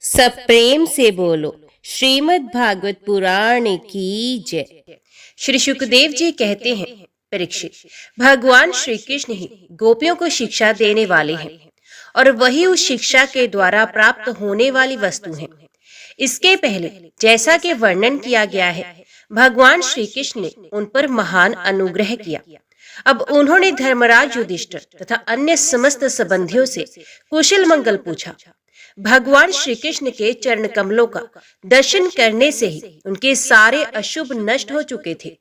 सब प्रेम से बोलो श्रीमद् भागवत पुराण की जय। श्री सुखदेव जी कहते हैं, परीक्षित, भगवान श्री कृष्ण ही गोपियों को शिक्षा देने वाले हैं और वही उस शिक्षा के द्वारा प्राप्त होने वाली वस्तु है। इसके पहले जैसा कि वर्णन किया गया है, भगवान श्री कृष्ण ने उन पर महान अनुग्रह किया। अब उन्होंने धर्मराज युधिष्ठिर तथा अन्य समस्त संबंधियों से कुशल मंगल पूछा। भगवान श्री कृष्ण के चरण कमलों का दर्शन करने से ही उनके सारे अशुभ नष्ट हो चुके थे।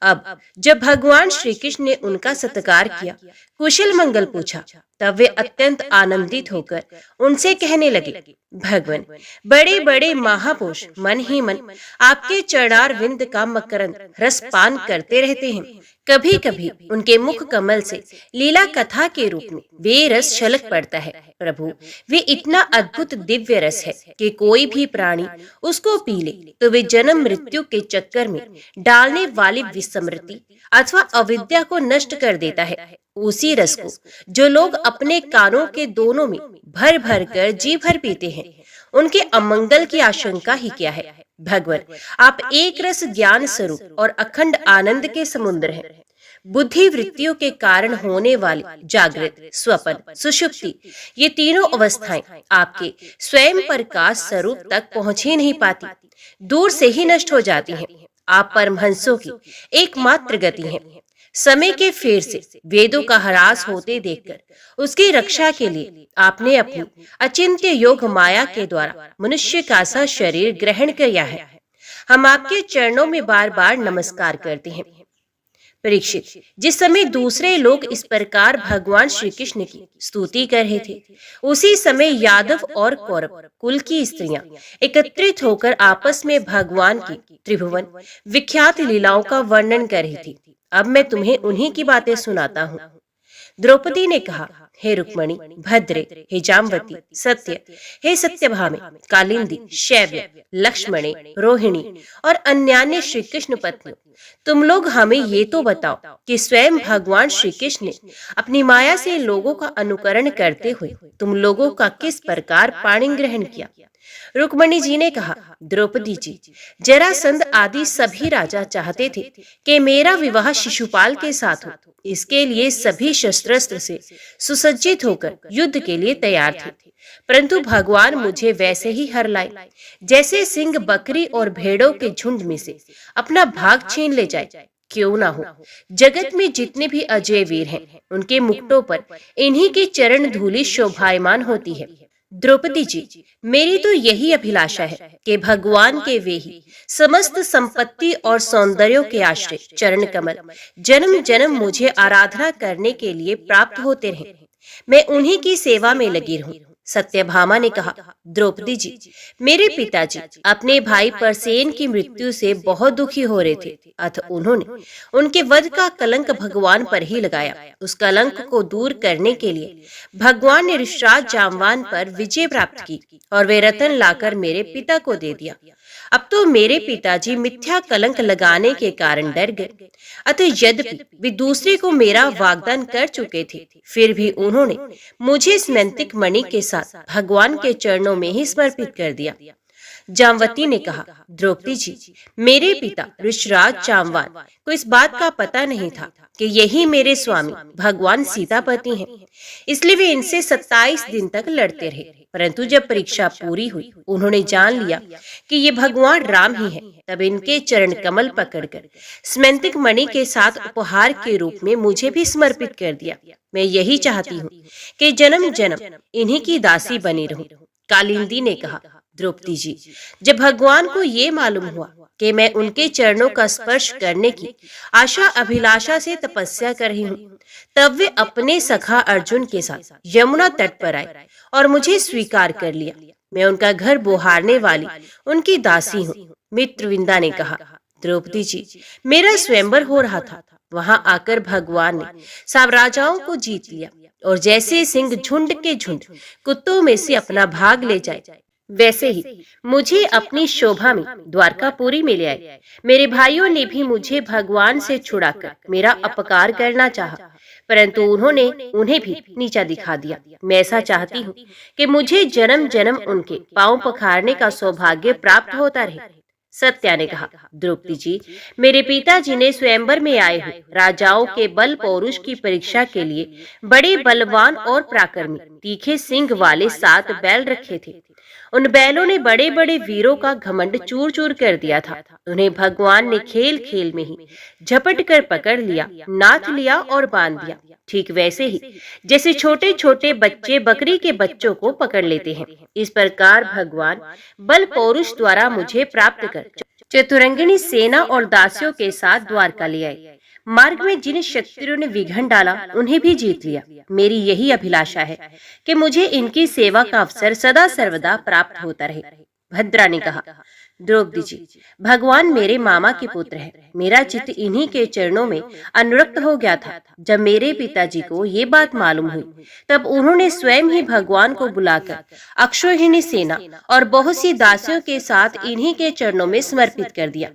अब जब भगवान श्री कृष्ण ने उनका सत्कार किया, कुशल मंगल पूछा, तब वे अत्यंत आनंदित होकर उनसे कहने लगे, भगवान, बड़े बड़े महापुरुष मन ही मन आपके चरणार विंद का मकरंद रस पान करते रहते हैं। कभी कभी उनके मुख कमल से लीला कथा के रूप में वे रस छलक पड़ता है। प्रभु, वे इतना अद्भुत दिव्य रस है कि कोई भी प्राणी उसको पी ले तो वे जन्म मृत्यु के चक्कर में डालने वाली विस्मृति अथवा अविद्या को नष्ट कर देता है। उसी रस को जो लोग अपने कानों के दोनों में भर भर कर जी भर पीते हैं, उनके अमंगल की आशंका ही क्या है। भगवान, आप एक रस ज्ञान स्वरूप और अखंड आनंद के समुद्र हैं। बुद्धि वृत्तियों के कारण होने वाली जागृत, स्वप्न, सुषुप्ति, ये तीनों अवस्थाएं आपके स्वयं प्रकाश स्वरूप तक पहुंच ही नहीं पाती, दूर से ही नष्ट हो जाती हैं। आप परमहंसों की एकमात्र गति हैं। समय के फेर से वेदों का ह्रास होते देखकर उसकी रक्षा के लिए आपने अपनी अचिंत्य योग माया के द्वारा मनुष्य का सा शरीर ग्रहण किया है। हम आपके चरणों में बार बार नमस्कार करते हैं। परीक्षित, जिस समय दूसरे लोग इस प्रकार भगवान श्री कृष्ण की स्तुति कर रहे थे, उसी समय यादव और कौरव कुल की स्त्रियां एकत्रित होकर आपस में भगवान की त्रिभुवन विख्यात लीलाओं का वर्णन कर रही थी। अब मैं तुम्हें उन्हीं की बातें सुनाता हूँ। द्रौपदी ने कहा, हे रुक्मणी, भद्रे, हे जाम्बती, सत्य, हे सत्यभामे, कालिंदी, शैव्य, लक्ष्मणे, रोहिणी और अन्यान्य श्री कृष्ण पत्नियों, तुम लोग हमें ये तो बताओ कि स्वयं भगवान श्री कृष्ण ने अपनी माया से लोगों का अनुकरण करते हुए तुम लोगों का किस प्रकार पाणी ग्रहण किया। रुक्मणी जी ने कहा, द्रौपदी जी, जरासंध आदि सभी राजा चाहते थे कि मेरा विवाह शिशुपाल के साथ हो। इसके लिए सभी शस्त्रास्त्र से सुसज्जित होकर युद्ध के लिए तैयार थे, परंतु भगवान मुझे वैसे ही हर लाए जैसे सिंह बकरी और भेड़ों के झुंड में से अपना भाग छीन ले जाए। क्यों ना हो, जगत में जितने भी अजय वीर हैं, उनके मुकुटों पर इन्हीं की चरण धूलि शोभायमान होती है। द्रौपदी जी, मेरी तो यही अभिलाषा है कि भगवान के वे ही समस्त संपत्ति और सौंदर्यों के आश्रय चरण कमल जन्म जन्म मुझे आराधना करने के लिए प्राप्त होते रहे। मैं उन्हीं की सेवा में लगी रहूं। सत्यभामा ने कहा, द्रौपदी जी, मेरे पिताजी अपने भाई परसेन की मृत्यु से बहुत दुखी हो रहे थे, अतः उन्होंने उनके वध का कलंक भगवान पर ही लगाया। उस कलंक को दूर करने के लिए भगवान ने ऋषराज जामवान पर विजय प्राप्त की और वे रतन लाकर मेरे पिता को दे दिया। अब तो मेरे पिताजी मिथ्या कलंक लगाने के कारण डर गए, अतः यद्यपि वे दूसरे को मेरा वाग्दान कर चुके थे, फिर भी उन्होंने मुझे स्मैंतिक मणि के साथ भगवान के चरणों में ही समर्पित कर दिया। जामवती ने कहा, द्रौपदी जी, मेरे पिता ऋषराज जामवान को इस बात का पता नहीं था कि यही मेरे स्वामी भगवान सीतापति हैं, इसलिए वे इनसे 27 दिन तक लड़ते रहे। परंतु जब परीक्षा पूरी हुई, उन्होंने जान लिया कि ये भगवान राम ही हैं। तब इनके चरण कमल पकड़कर स्मैंतिक मणि के साथ उपहार के रूप में मुझे भी समर्पित कर दिया। मैं यही चाहती हूँ कि जन्म जन्म इन्हीं की दासी बनी रहूं। कालिंदी ने कहा, द्रौपदी जी, जब भगवान को ये मालूम हुआ कि मैं उनके चरणों का स्पर्श करने की आशा अभिलाषा से तपस्या कर रही हूँ, तब वे अपने सखा अर्जुन के साथ यमुना तट पर आए और मुझे स्वीकार कर लिया। मैं उनका घर बोहारने वाली उनकी दासी हूँ। मित्रविंदा ने कहा, द्रौपदी जी, मेरा स्वयंवर हो रहा था। वहां आकर भगवान ने सब राजाओं को जीत लिया और जैसे सिंह झुंड के झुंड कुत्तों में से अपना भाग ले जाए, वैसे ही मुझे अपनी शोभा में द्वारकापुरी में ले आए। मेरे भाइयों ने भी मुझे भगवान से छुड़ाकर मेरा अपकार करना चाहा, परंतु उन्होंने उन्हें भी नीचा दिखा दिया। मैं ऐसा चाहती हूँ कि मुझे जन्म जन्म उनके पांव पखारने का सौभाग्य प्राप्त होता रहे। सत्या ने कहा, द्रौपदी जी, मेरे पिताजी ने स्वयंवर में आए हुए राजाओं के बल पौरुष की परीक्षा के लिए बड़े बलवान और पराक्रमी तीखे सिंग वाले 7 बैल रखे थे। उन बैलों ने बड़े बड़े वीरों का घमंड चूर चूर कर दिया था। उन्हें भगवान ने खेल खेल में ही झपट कर पकड़ लिया, नाथ लिया और बांध दिया, ठीक वैसे ही जैसे छोटे छोटे बच्चे बकरी के बच्चों को पकड़ लेते हैं। इस प्रकार भगवान बल पौरुष द्वारा मुझे प्राप्त कर चतुरंगिणी सेना और दासियों के साथ द्वारका ले आए। मार्ग में जिन शत्रुओं ने विघन डाला उन्हें भी जीत लिया। मेरी यही अभिलाषा है कि मुझे इनकी सेवा का अवसर सदा सर्वदा प्राप्त होता रहे। भद्रा ने कहा, द्रौपदी जी, भगवान मेरे मामा के पुत्र हैं। मेरा चित्त इन्हीं के चरणों में अनुरक्त हो गया था। जब मेरे पिताजी को ये बात मालूम हुई तब उन्होंने स्वयं ही भगवान को बुलाकर अक्षौहिणी सेना और बहुत सी दासियों के साथ इन्हीं के चरणों में समर्पित कर दिया।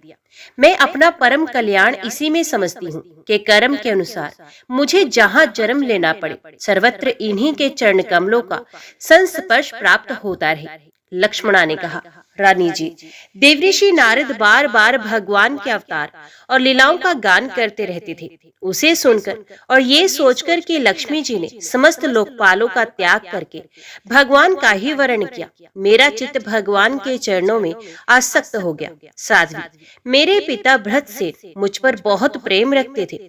मैं अपना परम कल्याण इसी में समझती हूँ कि कर्म के अनुसार मुझे जहाँ जन्म लेना पड़े सर्वत्र इन्हीं के चरण कमलों का संस्पर्श प्राप्त होता रहे। लक्ष्मणा ने कहा, रानी जी, देवऋषि नारद बार बार भगवान के अवतार और लीलाओं का गान करते रहते थे। उसे सुनकर और ये सोचकर कि लक्ष्मी जी ने समस्त लोकपालों का त्याग करके भगवान का ही वर्ण किया, मेरा चित्त भगवान के चरणों में आसक्त हो गया। साध्वी, मेरे पिता भृतसेन मुझ पर बहुत प्रेम रखते थे।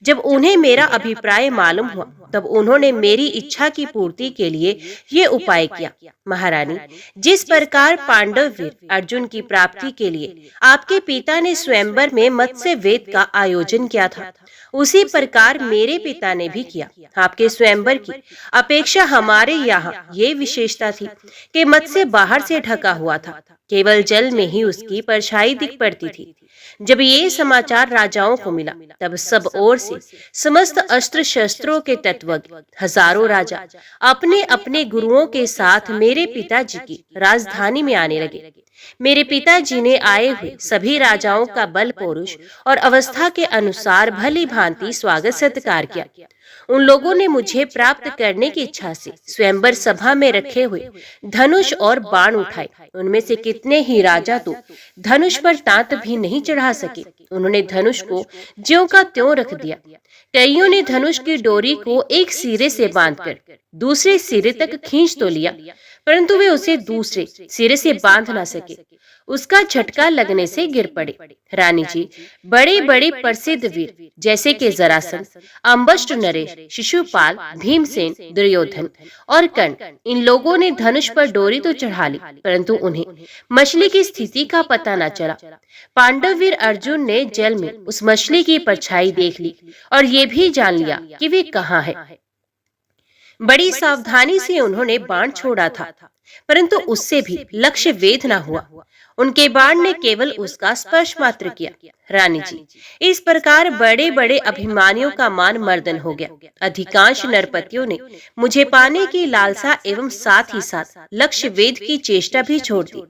जब उन्हें मेरा अभिप्राय मालूम हुआ तब उन्होंने मेरी इच्छा की पूर्ति के लिए ये उपाय किया। महारानी, जिस प्रकार पांडव वीर अर्जुन की प्राप्ति के लिए आपके पिता ने स्वयंवर में मत्स्य वेद का आयोजन किया था, उसी प्रकार मेरे पिता ने भी किया। आपके स्वयंवर की अपेक्षा हमारे यहाँ ये विशेषता थी कि मत्स्य बाहर से ढका हुआ था, केवल जल में ही उसकी परछाई दिख पड़ती थी। जब ये समाचार राजाओं को मिला तब सब ओर से समस्त अस्त्र शस्त्रों के तत्वज्ञ हजारों राजा अपने अपने गुरुओं के साथ मेरे पिताजी की राजधानी में आने लगे। मेरे पिताजी ने आए हुए सभी राजाओं का बल पौरुष और अवस्था के अनुसार भली भांति स्वागत सत्कार किया। उन लोगों ने मुझे प्राप्त करने की इच्छा से स्वयंवर सभा में रखे हुए धनुष और बाण उठाए। उनमें से कितने ही राजा तो धनुष पर तांत भी नहीं चढ़ा सके। उन्होंने धनुष को ज्यों का त्यों रख दिया। कईयों ने धनुष की डोरी को एक सिरे से बांधकर दूसरे सिरे तक खींच तो लिया, परंतु वे उसे दूसरे सिरे से बांध ना सके। उसका झटका लगने से गिर पड़े। रानी जी, बड़े बड़े प्रसिद्ध वीर जैसे कि जरासंध, अम्बष्ट नरेश, शिशुपाल, भीमसेन, दुर्योधन और कर्ण, इन लोगों ने धनुष पर डोरी तो चढ़ा ली, परंतु उन्हें मछली की स्थिति का पता न चला। पांडव वीर अर्जुन ने जल में उस मछली की परछाई देख ली और ये भी जान लिया कि वे कहाँ है। बड़ी सावधानी से उन्होंने बाण छोड़ा था, परंतु उससे भी लक्ष्य वेध न हुआ। उनके बाण ने केवल उसका स्पर्श मात्र किया। रानी जी, इस प्रकार बड़े बड़े अभिमानियों का मान मर्दन हो गया। अधिकांश नरपतियों ने मुझे पाने की लालसा एवं साथ ही साथ लक्ष्य वेध की चेष्टा भी छोड़ दी।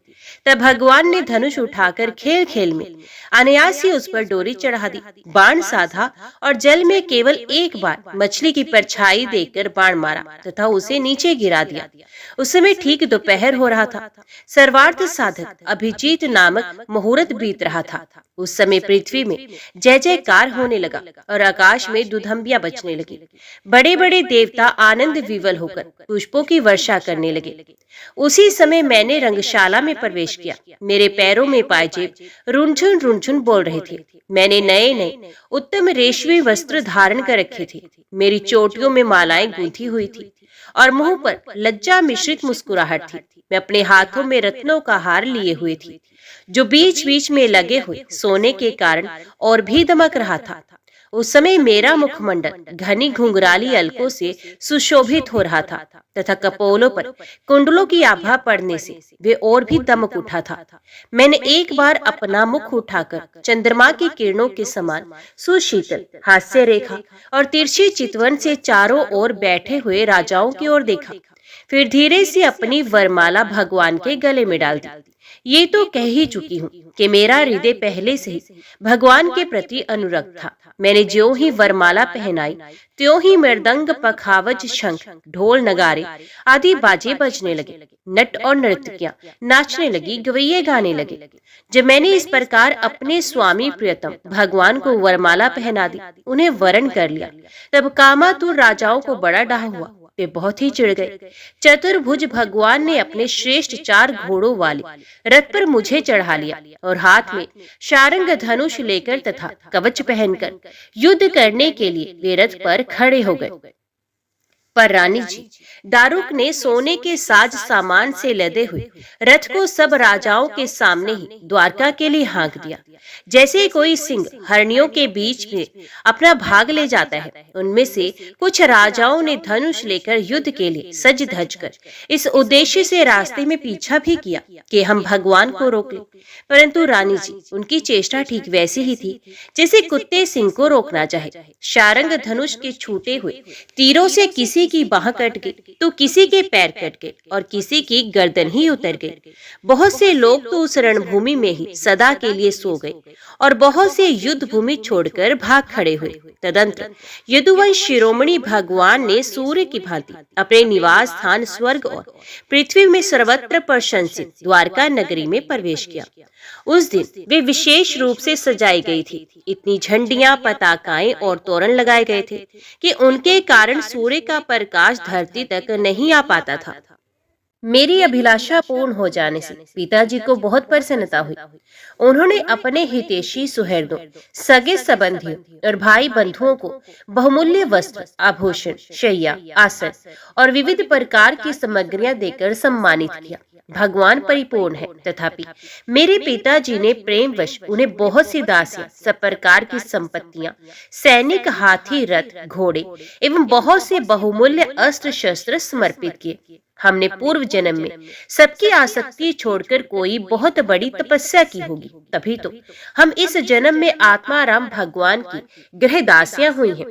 तब भगवान ने धनुष उठाकर खेल खेल में अनायास ही उस पर डोरी चढ़ा दी, बाण साधा और जल में केवल एक बार मछली की परछाई देखकर बाण मारा तथा उसे नीचे गिरा दिया। उस समय ठीक दोपहर हो रहा था। सर्वार्थ साधक अभिजीत नामक मुहूर्त बीत रहा था। उस समय पृथ्वी में जय जयकार होने लगा और आकाश में दुधंबियां बजने लगी। बड़े बड़े देवता आनंद विवल होकर पुष्पों की वर्षा करने लगे। उसी समय मैंने रंगशाला में प्रवेश किया। मेरे पैरों में पायजेब रुनझुन रुनझुन बोल रहे थे। मैंने नए नए उत्तम रेशमी वस्त्र धारण कर रखे थे। मेरी चोटियों में मालाएं गूंथी हुई थी और मुंह पर लज्जा मिश्रित मुस्कुराहट थी। मैं अपने हाथों में रत्नों का हार लिए हुए थी, जो बीच बीच में लगे हुए सोने के कारण और भी दमक रहा था। उस समय मेरा मुखमंडल घनी घुंघराली अलकों से सुशोभित हो रहा था तथा कपोलों पर कुंडलों की आभा पड़ने से वे और भी दमक उठा था। मैंने एक बार अपना मुख उठाकर चंद्रमा की किरणों के समान सुशीतल हास्य रेखा और तिरछी चितवन से चारों ओर बैठे हुए राजाओं की ओर देखा। फिर धीरे से अपनी वरमाला भगवान के गले में डाल दी। ये तो कह ही चुकी हूँ कि मेरा हृदय पहले से ही भगवान के प्रति अनुरक्त था। मैंने ज्यों ही वरमाला पहनाई त्यों ही मृदंग, पखावज, शंख, ढोल, नगारे आदि बाजे बजने लगे। नट और नर्तकियां नाचने लगी, गवैये गाने लगे। जब मैंने इस प्रकार अपने स्वामी प्रियतम भगवान को वरमाला पहना दी, उन्हें वरण कर लिया, तब कामातुर राजाओं को बड़ा डाह हुआ। वे बहुत ही चिढ़ गए। चतुर्भुज भगवान ने अपने श्रेष्ठ 4 घोड़ों वाले रथ पर मुझे चढ़ा लिया और हाथ में शारंग धनुष लेकर तथा कवच पहनकर युद्ध करने के लिए वे रथ पर खड़े हो गए। पर रानी जी, दारुक ने सोने के साज सामान से लदे हुए रथ को सब राजाओं के सामने ही द्वारका के लिए हाँक दिया। जैसे कोई सिंह हरणियों के बीच में अपना भाग ले जाता है, उनमें से कुछ राजाओं ने धनुष लेकर युद्ध के लिए सज धज कर इस उद्देश्य से रास्ते में पीछा भी किया कि हम भगवान को रोक लें। परंतु रानी जी, उनकी चेष्टा ठीक वैसी ही थी जैसे कुत्ते सिंह को रोकना चाहे। शारंग धनुष के छूटे हुए तीरों से किसी की बाह कट गई तो किसी के पैर कट गए और किसी की गर्दन ही उतर गई। बहुत से लोग तो उस रणभूमि में ही सदा के लिए सो गए और बहुत से युद्ध भूमि छोड़कर भाग खड़े हुए। तदंतर यदुवंश शिरोमणि भगवान ने सूर्य की भांति अपने निवास स्थान स्वर्ग और पृथ्वी में सर्वत्र प्रशंसित द्वारका नगरी में प्रवेश किया। उस दिन वे विशेष रूप से सजाई गई थी। इतनी झंडियां, पताकाएं और तोरण लगाए गए थे कि उनके कारण सूर्य का प्रकाश धरती तक नहीं आ पाता था। मेरी अभिलाषा पूर्ण हो जाने से पिताजी को बहुत प्रसन्नता हुई। उन्होंने अपने हितैषी सुहृदों, सगे संबंधियों और भाई बंधुओं को बहुमूल्य वस्त्र, आभूषण, शैया, आसन और विविध प्रकार की सामग्रियां देकर सम्मानित किया। भगवान परिपूर्ण है, तथापि मेरे पिताजी ने प्रेमवश उन्हें बहुत सी दासियां, सब प्रकार की संपत्तियां, सैनिक, हाथी, रथ, घोड़े एवं बहुत से बहुमूल्य अस्त्र शस्त्र समर्पित किए। हमने पूर्व जन्म में सबकी आसक्ति छोड़कर कोई बहुत बड़ी तपस्या की होगी, तभी तो हम इस जन्म में आत्माराम भगवान की गृहदासियां हुई हैं।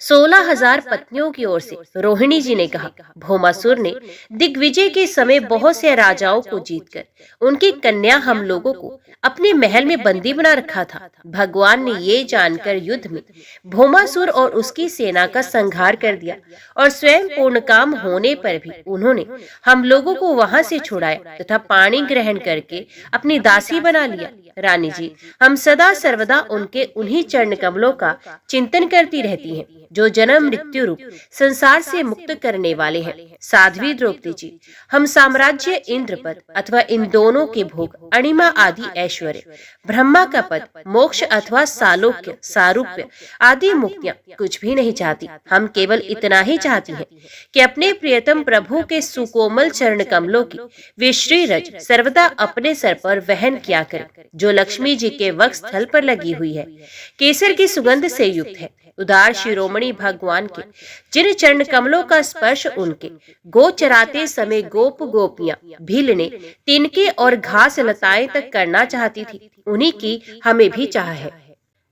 16,000 पत्नियों की ओर से रोहिणी जी ने कहा, भौमासुर ने दिग्विजय के समय बहुत से राजाओं को जीतकर उनकी कन्या हम लोगों को अपने महल में बंदी बना रखा था। भगवान ने ये जानकर युद्ध में भौमासुर और उसकी सेना का संहार कर दिया और स्वयं पूर्ण काम होने पर भी उन्होंने हम लोगों को वहां से छुड़ाया तथा पाणी ग्रहण करके अपनी दासी बना लिया। रानी जी, हम सदा सर्वदा उनके उन्हीं चरण कमलों का चिंतन करती रहती हैं, जो जन्म मृत्यु रूप संसार से मुक्त करने वाले हैं। साध्वी द्रौपदी जी, हम साम्राज्य, इंद्रपद अथवा इन दोनों के भोग, अणिमा आदि ऐश्वर्य, ब्रह्मा का पद, मोक्ष अथवा सालोक्य, सारूप्य आदि मुक्तियां कुछ भी नहीं चाहती। हम केवल इतना ही चाहती हैं कि अपने प्रियतम प्रभु के सुकोमल चरण कमलों की वे श्रीरज सर्वदा अपने सर पर वहन किया करें, जो लक्ष्मी जी के वक्ष स्थल पर लगी हुई है, केसर की सुगंध से युक्त है। उदार शिरोमणि भगवान के जिन चरण कमलों का स्पर्श उनके गो चराते समय गोप गोपियां, भीलने, तिनके और घास लताएं तक करना चाहती थी, उन्हीं की हमें भी चाह है।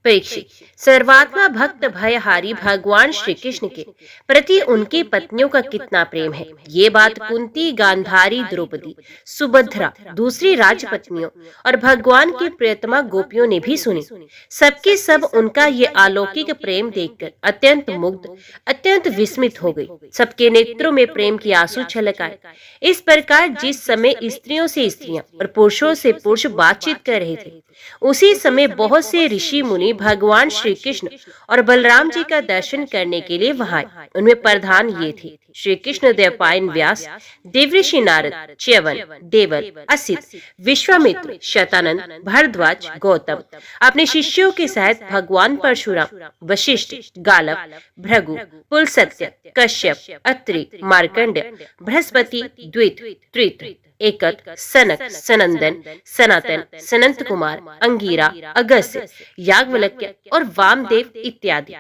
परीक्षित, सर्वात्मा भक्त भयहारी भगवान श्री कृष्ण के प्रति उनकी पत्नियों का कितना प्रेम है, ये बात कुंती, गांधारी, द्रौपदी, सुभद्रा, दूसरी राजपत्नियों और भगवान की प्रियतमा गोपियों ने भी सुनी। सबके सब उनका ये अलौकिक प्रेम देखकर अत्यंत मुग्ध, अत्यंत विस्मित हो गई। सबके नेत्रों में प्रेम की आंसू छलक आए। इस प्रकार जिस समय स्त्रियों से स्त्रियां और पुरुषों से पुरुष बातचीत कर रहे थे, उसी समय बहुत से ऋषि मुनि भगवान श्री कृष्ण और बलराम जी का दर्शन करने के लिए वहां आए। उनमें प्रधान ये थे: श्री कृष्ण देवपायन व्यास, देवऋषि नारद, च्यवन, देवल, असित, विश्वामित्र, शतानंद, भरद्वाज, गौतम अपने शिष्यों के सहित भगवान परशुराम, वशिष्ठ, गालव, भृगु, पुलस्त्य, कश्यप, अत्रि, मार्कंडेय, बृहस्पति, द्वित, त्रित, एकत, सनक, सनंदन, सनातन, सनंत कुमार, अंगीरा, अगस्त्य, याज्ञवल्क्य और वामदेव इत्यादि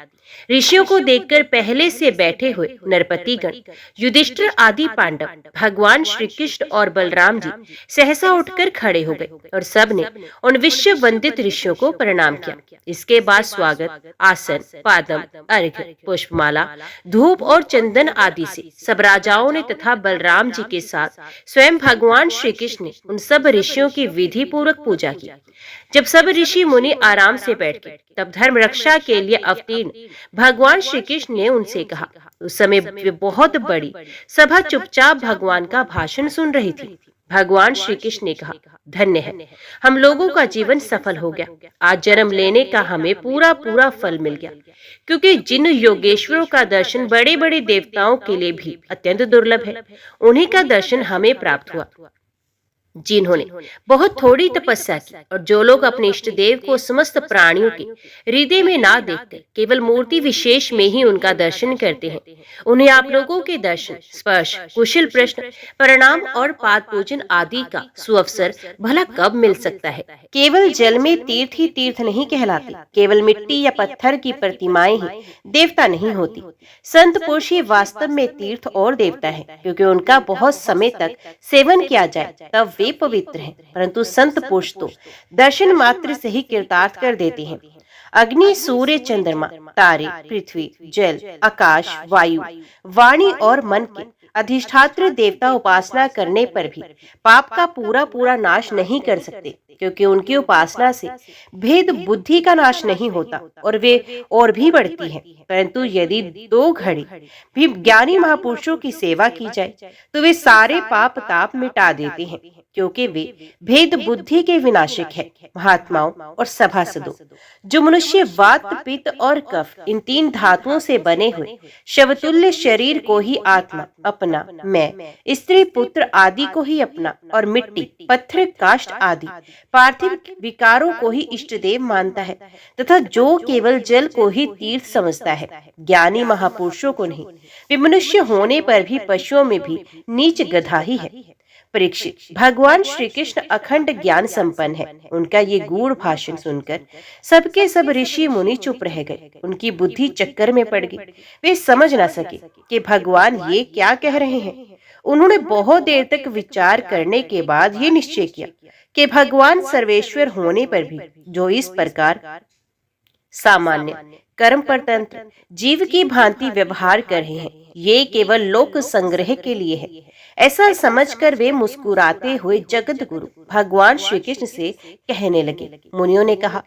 ऋषियों को देखकर पहले से बैठे हुए नरपतिगण, युधिष्ठिर आदि पांडव, भगवान श्री कृष्ण और बलराम जी सहसा उठकर खड़े हो गए और सबने उन विश्व वंदित ऋषियों को प्रणाम किया। इसके बाद स्वागत, आसन, पादम, अर्घ्य, पुष्पमाला, धूप और चंदन आदि से सब राजाओं ने तथा बलराम जी के साथ स्वयं भगवान भगवान श्री कृष्ण ने उन सब ऋषियों की विधि पूर्वक पूजा की। जब सब ऋषि मुनि आराम से बैठ गए, तब धर्म रक्षा के लिए अवतीर्ण भगवान श्री कृष्ण ने उनसे कहा। उस समय वे बहुत बड़ी सभा चुपचाप भगवान का भाषण सुन रही थी। भगवान श्री कृष्ण ने कहा, धन्य है, हम लोगों का जीवन सफल हो गया। आज जन्म लेने का हमें पूरा पूरा फल मिल गया, क्योंकि जिन योगेश्वरों का दर्शन बड़े बड़े देवताओं के लिए भी अत्यंत दुर्लभ है, उन्हीं का दर्शन हमें प्राप्त हुआ। जिन्होंने बहुत थोड़ी तपस्या की और जो लोग अपने इष्ट देव को समस्त प्राणियों के हृदय में ना देखकर केवल मूर्ति विशेष में ही उनका दर्शन करते हैं, उन्हें आप लोगों के दर्शन, स्पर्श, कुशल प्रश्न, प्रणाम और पाद पूजन आदि का सुअवसर भला कब मिल सकता है। केवल जल में तीर्थ ही तीर्थ नहीं कहलाते, केवल मिट्टी या पत्थर की प्रतिमाएं ही देवता नहीं होती। संत पुरुष ही वास्तव में तीर्थ और देवता है, क्योंकि उनका बहुत समय तक सेवन किया जाए तब वे पवित्र हैं। परंतु संत पुरुष तो दर्शन मात्र से ही कृतार्थ कर देते हैं। अग्नि, सूर्य, चंद्रमा, तारे, पृथ्वी, जल, आकाश, वायु, वाणी और मन के अधिष्ठात्र देवता उपासना करने पर भी पाप का पूरा पूरा नाश नहीं कर सकते, क्योंकि उनकी उपासना से भेद बुद्धि का नाश नहीं होता और वे और भी बढ़ती है। परंतु यदि 2 घड़ी भी ज्ञानी महापुरुषों की सेवा की जाए तो वे सारे पाप ताप मिटा देते हैं, क्योंकि वे भेद बुद्धि के विनाशक है। महात्माओं और सभासदों, जो मनुष्य वात, पित्त और कफ इन 3 धातुओं से बने हुए शवतुल्य शरीर को ही आत्मा, अपना, मैं, स्त्री, पुत्र आदि को ही अपना और मिट्टी, पत्थर, काष्ठ आदि पार्थिव विकारों को ही इष्ट देव मानता है, तथा जो केवल जल को ही तीर्थ समझता है, ज्ञानी महापुरुषों को नहीं, वे मनुष्य होने पर भी पशुओं में भी नीच गधा ही है। परीक्षित, भगवान श्री कृष्ण अखंड ज्ञान संपन्न है। उनका ये गूढ़ भाषण सुनकर सबके सब ऋषि मुनि चुप रह गए। उनकी बुद्धि चक्कर में पड़ गई। वे समझ न सके कि भगवान ये क्या कह रहे हैं। उन्होंने बहुत देर तक विचार करने के बाद ये निश्चय किया कि भगवान सर्वेश्वर होने पर भी जो इस प्रकार सामान्य कर्म परतंत्र जीव की भांति व्यवहार कर रहे हैं, ये केवल लोक संग्रह के लिए है। ऐसा समझकर वे मुस्कुराते हुए जगत गुरु भगवान श्री कृष्ण से कहने लगे। मुनियों ने कहा,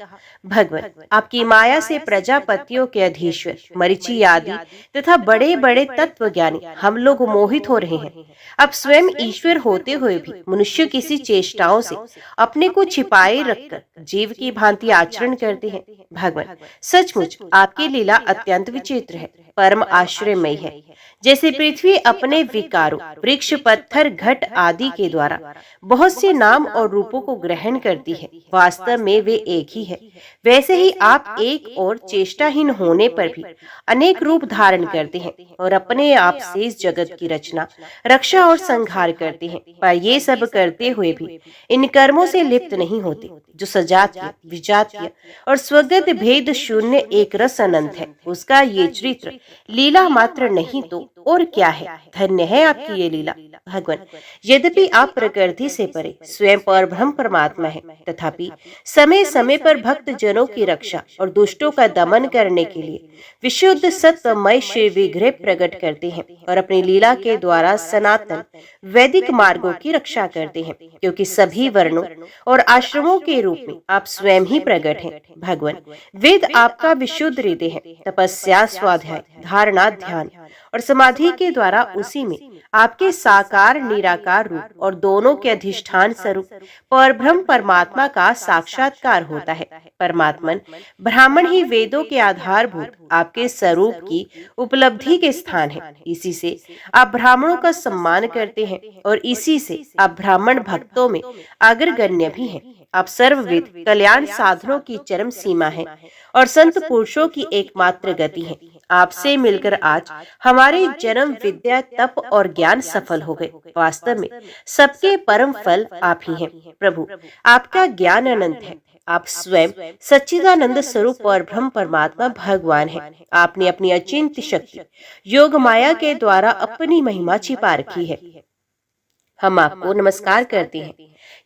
भगवान, आपकी माया से प्रजापतियों के अधीश्वर मरीचि आदि तथा बड़े बड़े तत्वज्ञानी हम लोग मोहित हो रहे हैं। अब स्वयं ईश्वर होते हुए भी मनुष्य किसी चेष्टाओं से अपने को छिपाए रखकर जीव की भांति आचरण करते हैं। भगवान, सचमुच आपकी लीला अत्यंत विचित्र है, परम आश्चर्यमयी है। जैसे पृथ्वी अपने विकारों, वृक्ष, पत्थर, घट आदि के द्वारा बहुत से नाम और रूपों को ग्रहण करती है, वास्तव में वे एक ही है, वैसे ही आप एक और चेष्टाहीन होने पर भी अनेक रूप धारण करते हैं और अपने आप से इस जगत की रचना, रक्षा और संहार करते हैं। पर ये सब करते हुए भी इन कर्मों से लिप्त नहीं होते, जो सजातीय, विजातीय और स्वगत भेद शून्य एक रस अनंत है। उसका ये चरित्र लीला मात्र नहीं तो और क्या है। धन्य है आपकी ये लीला। भगवान, यद्यपि आप प्रकृति से परे स्वयं परब्रह्म परमात्मा है, तथापि समय समय पर भक्त जनों की रक्षा और दुष्टों का दमन करने के लिए विशुद्ध सत्वमय श्री विग्रह प्रकट करते हैं और अपनी लीला के द्वारा सनातन वैदिक मार्गों की रक्षा करते हैं, क्योंकि सभी वर्णों और आश्रमों के रूप में आप स्वयं ही प्रकट हैं। भगवान, वेद आपका विशुद्ध हृदय है। तपस्या, स्वाध्याय, धारणा, ध्यान और समाधि के द्वारा उसी में आपके साकार निराकार रूप और दोनों के अधिष्ठान स्वरूप परब्रह्म परमात्मा का साक्षात्कार होता है। परमात्मन ब्राह्मण ही वेदों के आधारभूत आपके स्वरूप की उपलब्धि के स्थान है। इसी से आप ब्राह्मणों का सम्मान करते हैं और इसी से आप ब्राह्मण भक्तों में अग्रगण्य भी हैं। आप सर्वविध कल्याण साधनों की चरम सीमा है और संत पुरुषों की एकमात्र गति है। आपसे मिलकर आज हमारे जन्म, विद्या, तप और ज्ञान सफल हो गए। वास्तव में सबके परम फल आप ही हैं। प्रभु, आपका ज्ञान अनंत है। आप स्वयं सच्चिदानंद स्वरूप और ब्रह्म परमात्मा भगवान हैं। आपने अपनी अचिंत्य शक्ति योग माया के द्वारा अपनी महिमा छिपा रखी है। हम आपको नमस्कार करते हैं।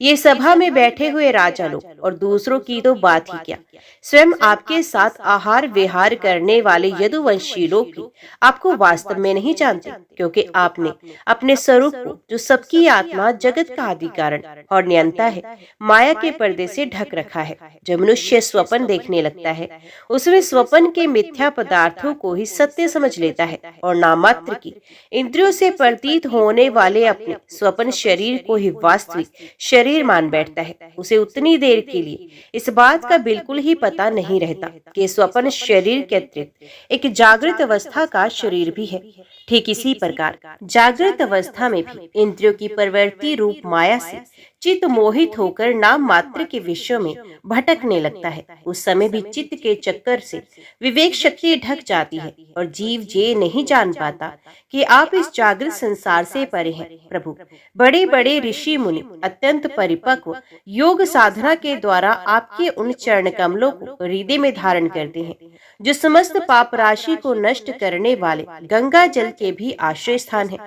ये सभा में बैठे हुए राजा लोग और दूसरों की तो बात ही क्या, स्वयं आपके साथ आहार विहार करने वाले यदुवंशी लोग भी आपको वास्तव में नहीं जानते, क्योंकि आपने अपने स्वरूप को, जो सबकी आत्मा, जगत का आदि कारण और नियंता है, माया के पर्दे से ढक रखा है। जब मनुष्य स्वप्न देखने लगता है, उसमें स्वप्न के मिथ्या पदार्थों को ही सत्य समझ लेता है और नामात्र की इंद्रियों से प्रतीत होने वाले अपने स्वप्न शरीर को ही वास्तविक शरीर मान बैठता है। उसे उतनी देर के लिए इस बात का बिल्कुल ही पता नहीं रहता कि स्वप्न शरीर के अतिरिक्त एक जागृत अवस्था का शरीर भी है। ठीक इसी प्रकार जागृत अवस्था में भी इंद्रियों की प्रवृत्ति रूप माया से चित्त मोहित होकर नाम मात्र के विषयों में भटकने लगता है। उस समय भी चित्त के चक्कर से विवेक शक्ति ढक जाती है और जीव ये नहीं जान पाता कि आप इस जागृत संसार से परे हैं। प्रभु, बड़े बड़े ऋषि मुनि अत्यंत परिपक्व योग साधना के द्वारा आपके उन चरण कमलों को हृदय में धारण करते हैं, जो समस्त पाप राशि को नष्ट करने वाले गंगा जल के भी आश्रय स्थान है।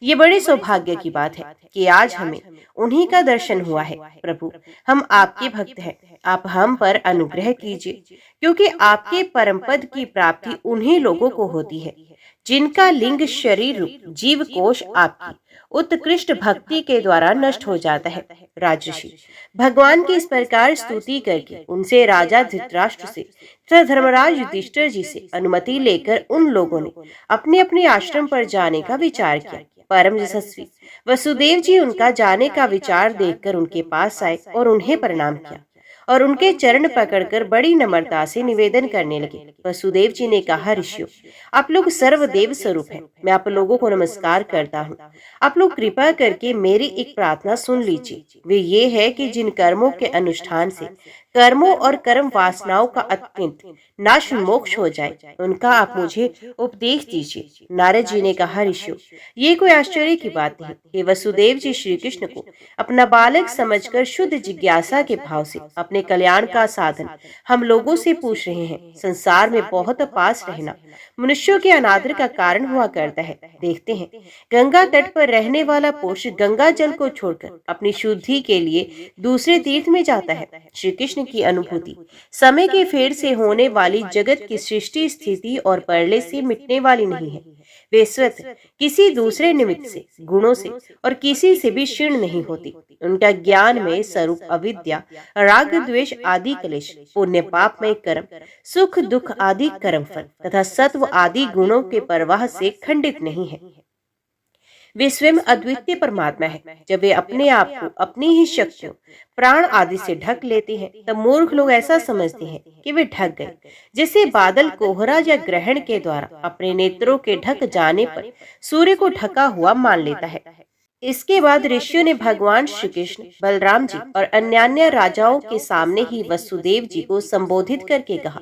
ये बड़े सौभाग्य की बात है कि आज हमें उन्हीं का दर्शन हुआ है। प्रभु, हम आपके भक्त हैं, आप हम पर अनुग्रह कीजिए, क्योंकि आपके परम पद की प्राप्ति उन्हीं लोगों को होती है जिनका लिंग शरीर रूप जीव कोश आपकी उत्कृष्ट भक्ति के द्वारा नष्ट हो जाता है। राजर्षि, भगवान की इस प्रकार स्तुति करके उनसे राजा धृतराष्ट्र से तथा धर्मराज युधिष्ठिर जी से अनुमति लेकर उन लोगों ने अपने अपने आश्रम पर जाने का विचार किया। परम यशस्वी वसुदेव जी उनका जाने का विचार देखकर उनके पास आए और उन्हें प्रणाम किया और उनके चरण पकड़कर बड़ी नम्रता से निवेदन करने लगे। वसुदेव जी ने कहा, ऋषियों, आप लोग सर्वदेव स्वरूप हैं, मैं आप लोगों को नमस्कार करता हूँ। आप लोग कृपा करके मेरी एक प्रार्थना सुन लीजिए। वे ये है कि जिन कर्मों के अनुष्ठान से कर्मों और कर्म वासनाओं का अत्यंत नाश मोक्ष हो जाए, उनका आप मुझे उपदेश दीजिए। नारद जी ने कहा, ऋषियों, ये कोई आश्चर्य की बात नहीं कि वसुदेव जी श्री कृष्ण को अपना बालक समझकर शुद्ध जिज्ञासा के भाव से अपने कल्याण का साधन हम लोगों से पूछ रहे हैं। संसार में बहुत पास रहना मनुष्यों के अनादर का कारण हुआ करता है। देखते हैं, गंगा तट पर रहने वाला पुरुष गंगा जल को छोड़कर अपनी शुद्धि के लिए दूसरे तीर्थ में जाता है। श्री कृष्ण की अनुभूति समय के फेर से होने वाली जगत की सृष्टि, स्थिति और प्रलय से मिटने वाली नहीं है। वे स्वतः किसी दूसरे निमित्त से, गुणों से और किसी से भी क्षीण नहीं होती। उनका ज्ञान में स्वरूप अविद्या, राग द्वेष आदि क्लेश, पुण्य पाप में कर्म, सुख दुख आदि कर्म फल तथा सत्व आदि गुणों के प्रवाह से खंडित नहीं है। वे स्वयं अद्वितीय परमात्मा है। जब वे अपने आप को अपनी ही शक्तियों, प्राण आदि से ढक लेते हैं, तब मूर्ख लोग ऐसा समझते हैं कि वे ढक गए, जैसे बादल कोहरा या ग्रहण के द्वारा अपने नेत्रों के ढक जाने पर सूर्य को ढका हुआ मान लेता है। इसके बाद ऋषियों ने भगवान श्री कृष्ण, बलराम जी और अन्य राजाओं के सामने ही वसुदेव जी को संबोधित करके कहा,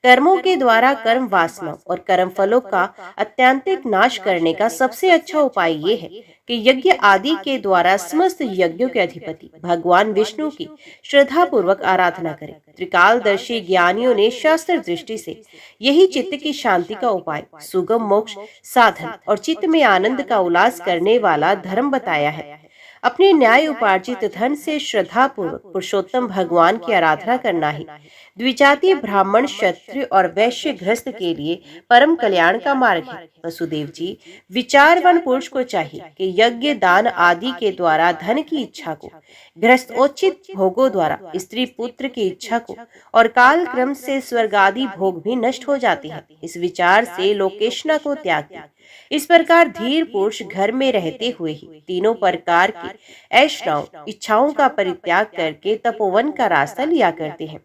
कर्मों के द्वारा कर्म वासना और कर्म फलों का अत्यंतिक नाश करने का सबसे अच्छा उपाय ये है कि यज्ञ आदि के द्वारा समस्त यज्ञों के अधिपति भगवान विष्णु की श्रद्धा पूर्वक आराधना करें। त्रिकालदर्शी ज्ञानियों ने शास्त्र दृष्टि से यही चित्त की शांति का उपाय, सुगम मोक्ष साधन और चित्त में आनंद का उल्लास करने वाला धर्म बताया है। अपने न्याय उपार्जित धन से श्रद्धा पूर्वक पुरुषोत्तम भगवान की आराधना करना ही द्विजातीय ब्राह्मण, क्षत्रिय और वैश्य गृहस्थ के लिए परम कल्याण का मार्ग है। वसुदेव जी, विचारवान पुरुष को चाहिए कि यज्ञ, दान आदि के द्वारा धन की इच्छा को, गृहस्थोचित भोगों द्वारा स्त्री पुत्र की इच्छा को और काल क्रम से स्वर्ग आदि भोग भी नष्ट हो जाते हैं। इस विचार से लोकेशना को त्याग दिया। इस प्रकार धीर पुरुष घर में रहते हुए ही तीनों प्रकार की ऐशनाओं, इच्छाओं का परित्याग करके तपोवन का रास्ता लिया करते हैं।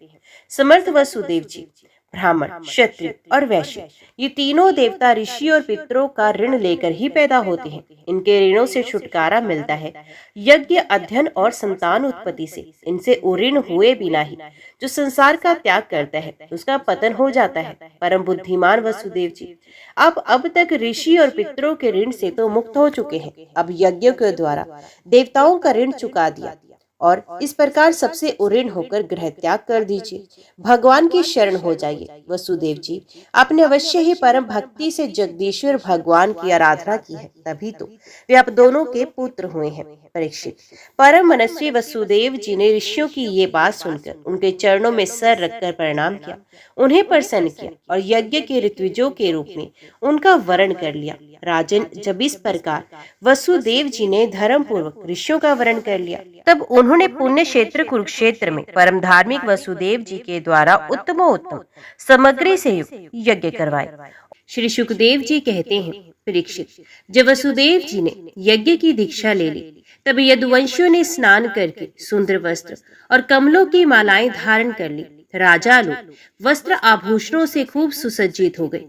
समर्थ वसुदेव जी, ब्राह्मण, क्षत्रिय और वैश्य, ये तीनों देवता ऋषि और पितरों का ऋण लेकर ही पैदा होते हैं। इनके ऋणों से छुटकारा मिलता है यज्ञ, अध्ययन और संतान उत्पत्ति से। इनसे उऋण हुए बिना ही जो संसार का त्याग करता है, उसका पतन हो जाता है। परम बुद्धिमान वसुदेव जी, आप अब तक ऋषि और पितरों के ऋण से तो मुक्त हो चुके हैं। अब यज्ञों के द्वारा देवताओं का ऋण चुका दिया और इस प्रकार सबसे उऋण होकर गृह त्याग कर दीजिए, भगवान की शरण हो जाइए। वसुदेव जी, आपने अवश्य ही परम भक्ति से जगदीश्वर भगवान की आराधना की है, तभी तो वे आप दोनों के पुत्र हुए हैं। परीक्षित, परम मनस्वी वसुदेव जी ने ऋषियों की ये बात सुनकर उनके चरणों में सर रखकर प्रणाम किया, उन्हें प्रसन्न किया और यज्ञ के ऋत्विजों के रूप में उनका वरण कर लिया। राजन, जब इस प्रकार वसुदेव जी ने धर्म पूर्वक ऋषियों का वरण कर लिया, तब उन्होंने पुण्य क्षेत्र कुरुक्षेत्र में परम धार्मिक वसुदेव जी के द्वारा उत्तमोत्तम सामग्री से युक्त यज्ञ करवाए। श्री सुखदेव जी कहते हैं, परीक्षित, जब वसुदेव जी ने यज्ञ की दीक्षा ले ली, तब यदुवंशियों ने स्नान करके सुंदर वस्त्र और कमलों की मालाएं धारण कर ली। राजा लोग वस्त्र आभूषणों से खूब सुसज्जित हो गए।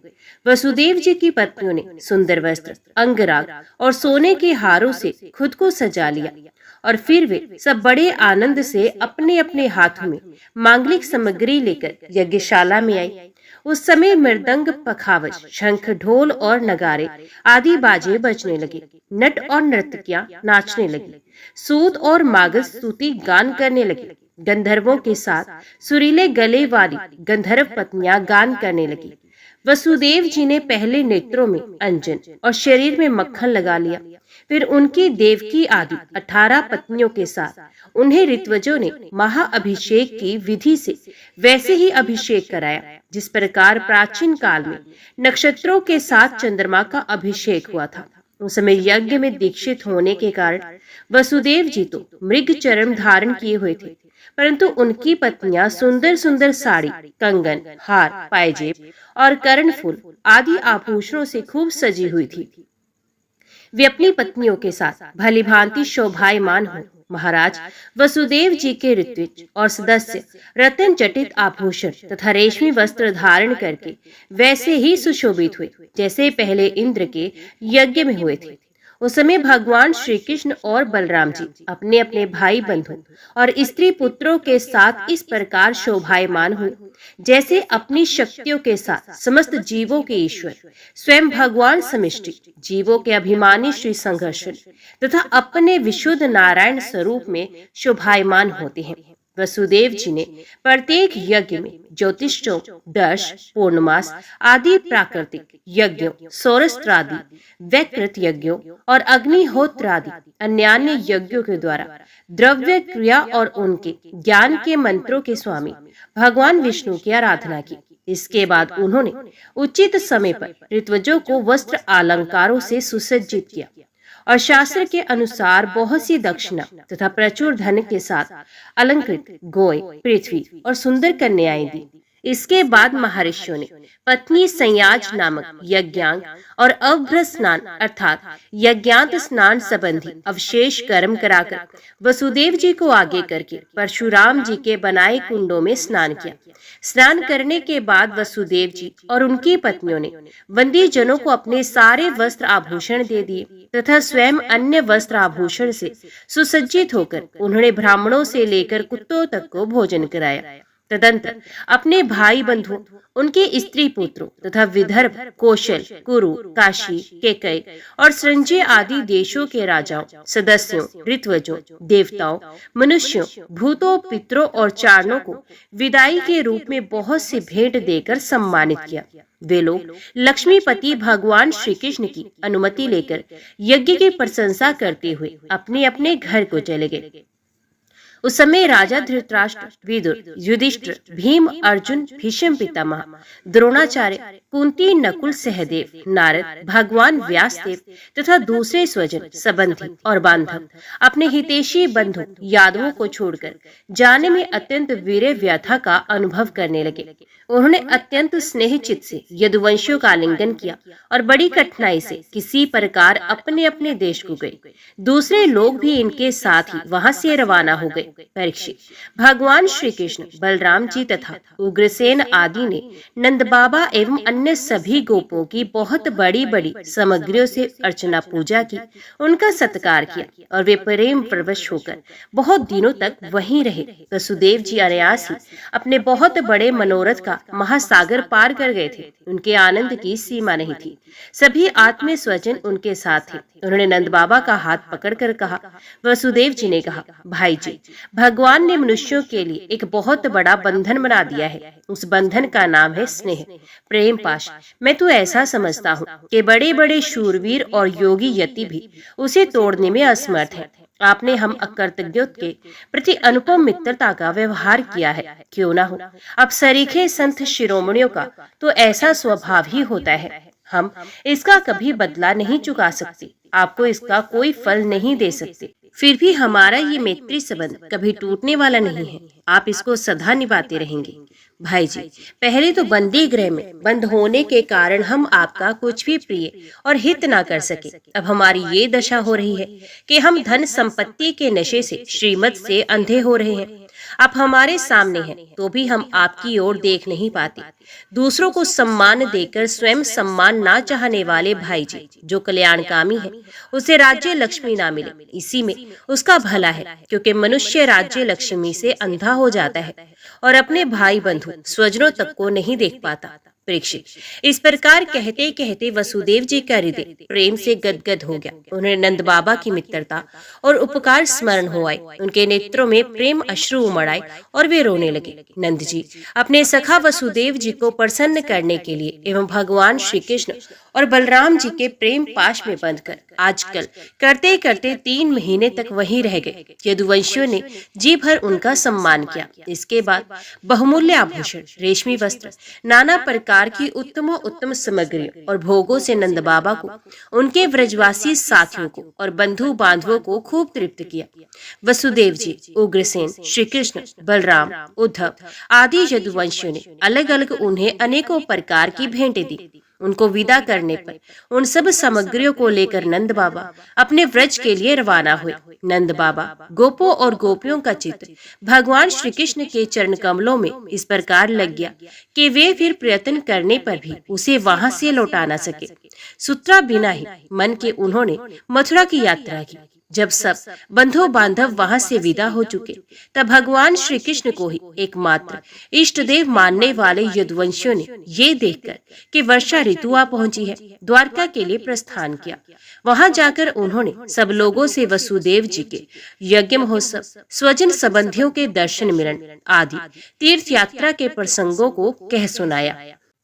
वसुदेव जी की पत्नियों ने सुंदर वस्त्र, अंगराग और सोने के हारों से खुद को सजा लिया और फिर वे सब बड़े आनंद से अपने अपने हाथों में मांगलिक सामग्री लेकर यज्ञशाला में आई। उस समय मृदंग, पखावज, शंख, ढोल और नगारे आदि बाजे बजने लगे। नट और नर्तकियां नाचने लगी। सूत और मागध स्तुति गान करने लगे। गंधर्वों के साथ सुरीले गले वाली गंधर्व पत्नियां गान करने लगी। वसुदेव जी ने पहले नेत्रों में अंजन और शरीर में मक्खन लगा लिया। फिर उनकी देवकी आदि 18 पत्नियों के साथ उन्हें ऋत्विजों ने महाअभिषेक की विधि से वैसे ही अभिषेक कराया, जिस प्रकार प्राचीन काल में नक्षत्रों के साथ चंद्रमा का अभिषेक हुआ था। उस समय यज्ञ में दीक्षित होने के कारण वसुदेव जी तो मृग चर्म धारण किए हुए थे, परंतु उनकी पत्नियां सुंदर सुंदर साड़ी, कंगन, हार, पायजेब और कर्णफूल आदि आभूषणों से खूब सजी हुई थी। वे अपनी पत्नियों के साथ भली भांति शोभायमान हो। महाराज, वसुदेव जी के ऋत्विज और सदस्य रत्न जटित आभूषण तथा रेशमी वस्त्र धारण करके वैसे ही सुशोभित हुए जैसे पहले इंद्र के यज्ञ में हुए थे। उस समय भगवान श्री कृष्ण और बलराम जी अपने अपने भाई बंधु और स्त्री पुत्रों के साथ इस प्रकार शोभायमान हुए जैसे अपनी शक्तियों के साथ समस्त जीवों के ईश्वर स्वयं भगवान समष्टि, जीवों के अभिमानी श्री संघर्षण तथा अपने विशुद्ध नारायण स्वरूप में शोभायमान होते हैं। वसुदेव जी ने प्रत्येक यज्ञ में ज्योतिषों, दर्श, पूर्णमास आदि प्राकृतिक यज्ञों, सौरस्त्रादि, वैकृत यज्ञों और अग्निहोत्र आदि अन्यान्य यज्ञों के द्वारा द्रव्य क्रिया और उनके ज्ञान के मंत्रों के स्वामी भगवान विष्णु की आराधना की। इसके बाद उन्होंने उचित समय पर ऋत्विजों को वस्त्र अलंकारों से सुसज्जित किया और शास्त्र के अनुसार बहुत सी दक्षिणा तथा प्रचुर धन के साथ अलंकृत गोय, पृथ्वी और सुंदर कन्याएं दी। इसके बाद महर्षियों ने पत्नी संयाज नामक यज्ञांग और अभ्र स्नान अर्थात यज्ञांत स्नान संबंधी अवशेष कर्म कराकर वसुदेव जी को आगे करके परशुराम जी के बनाए कुंडों में स्नान किया। स्नान करने के बाद वसुदेव जी और उनकी पत्नियों ने बंदी जनों को अपने सारे वस्त्र आभूषण दे दिए तथा स्वयं अन्य वस्त्र आभूषण से सुसज्जित होकर उन्होंने ब्राह्मणों से लेकर कुत्तों तक को भोजन कराया। तदंतर अपने भाई बंधुओं, उनके स्त्री पुत्रों तथा विदर्भ, कौशल, कुरु, काशी, केकय और संजय आदि देशों के राजाओं, सदस्यों, ऋत्विजों, देवताओं, मनुष्यों, भूतों, पितरों और चारणों को विदाई के रूप में बहुत सी भेंट देकर सम्मानित किया। वे लोग लक्ष्मीपति भगवान श्री कृष्ण की अनुमति लेकर यज्ञ की प्रशंसा करते हुए अपने अपने घर को चले गए। उस समय राजा धृतराष्ट्र, विदुर, युधिष्ठिर, भीम, अर्जुन, भीष्म पितामह, द्रोणाचार्य, कुंती, नकुल, सहदेव, नारद, भगवान व्यासदेव तथा दूसरे स्वजन, संबंधी और बांधव अपने हितैषी बंधु यादवों को छोड़कर जाने में अत्यंत वीर व्यथा का अनुभव करने लगे। उन्होंने अत्यंत स्नेहचित से यदुवंशियों का आलिंगन किया और बड़ी कठिनाई से किसी प्रकार अपने अपने देश को गए। दूसरे लोग भी इनके साथ ही वहां से रवाना हो गए। परीक्षित, भगवान श्री कृष्ण, बलराम जी तथा उग्रसेन आदि ने नंद बाबा एवं अन्य सभी गोपों की बहुत बड़ी बड़ी सामग्रियों से अर्चना पूजा की, उनका सत्कार किया और वे प्रेम प्रवश होकर बहुत दिनों तक वहीं रहे। वसुदेव जी अनायास ही अपने बहुत बड़े मनोरथ का महासागर पार कर गए थे। उनके आनंद की सीमा नहीं थी। सभी आत्मीय स्वजन उनके साथ थे। उन्होंने नंद बाबा का हाथ पकड़कर कहा, वसुदेव जी ने कहा, भाई जी, भगवान ने मनुष्यों के लिए एक बहुत बड़ा बंधन बना दिया है। उस बंधन का नाम है स्नेह, प्रेम पाश। मैं तो ऐसा समझता हूँ कि बड़े बड़े शूरवीर और योगी यति भी उसे तोड़ने में असमर्थ हैं। आपने हम अकृतज्ञों के प्रति अनुपम मित्रता का व्यवहार किया है। क्यों ना हो, अब सरीखे संत शिरोमणियों का तो ऐसा स्वभाव ही होता है। हम इसका कभी बदला नहीं चुका सकते, आपको इसका कोई फल नहीं दे सकते। फिर भी हमारा ये मैत्री संबंध कभी टूटने वाला नहीं है। आप इसको सदा निभाते रहेंगे। भाई जी, पहले तो बंदी गृह में बंद होने के कारण हम आपका कुछ भी प्रिय और हित ना कर सके। अब हमारी ये दशा हो रही है कि हम धन संपत्ति के नशे से, श्रीमत से अंधे हो रहे हैं। आप हमारे सामने हैं तो भी हम आपकी ओर देख नहीं पाते। दूसरों को सम्मान देकर स्वयं सम्मान ना चाहने वाले भाई जी, जो कल्याणकामी है, उसे राज्य लक्ष्मी ना मिले, इसी में उसका भला है। क्योंकि मनुष्य राज्य लक्ष्मी से अंधा हो जाता है और अपने भाई बंधु स्वजनों तक को नहीं देख पाता। परीक्षित, इस प्रकार कहते कहते वसुदेव जी का हृदय प्रेम से गदगद हो गया। उन्हें नंद बाबा की मित्रता और उपकार स्मरण हो आए। उनके नेत्रों में प्रेम अश्रु उमड़ आए और वे रोने लगे। नंद जी अपने सखा वसुदेव जी को प्रसन्न करने के लिए एवं भगवान श्री कृष्ण और बलराम जी के प्रेम पाश में बंधकर आजकल करते करते 3 महीने तक वहीं रह गए। यदुवंशियों ने जी भर उनका सम्मान किया। इसके बाद बहुमूल्य आभूषण, रेशमी वस्त्र, नाना प्रकार की उत्तम सामग्रियों और भोगों से नंद बाबा को, उनके व्रजवासी साथियों को और बंधु बांधवों को खूब तृप्त किया। वसुदेव जी, उग्रसेन, श्री कृष्ण, बलराम, उद्धव आदि यदुवंशियों ने अलग अलग उन्हें अनेकों प्रकार की भेंटें दी। उनको विदा करने पर उन सब सामग्रियों को लेकर नंद बाबा अपने व्रज के लिए रवाना हुए। नंद बाबा गोपों और गोपियों का चित्र भगवान श्री कृष्ण के चरण कमलों में इस प्रकार लग गया कि वे फिर प्रयत्न करने पर भी उसे वहां से लौटा न सके। सुतरा बिना ही मन के उन्होंने मथुरा की यात्रा की। जब सब बंधु बांधव वहां से विदा हो चुके, तब भगवान श्री कृष्ण को ही एकमात्र इष्ट देव मानने वाले यदुवंशियों ने ये देखकर कि वर्षा ऋतु आ पहुंची है, द्वारका के लिए प्रस्थान किया। वहां जाकर उन्होंने सब लोगों से वसुदेव जी के यज्ञ महोत्सव, स्वजन संबंधियों के दर्शन मिलन आदि तीर्थ यात्रा के प्रसंगों को कह सुनाया।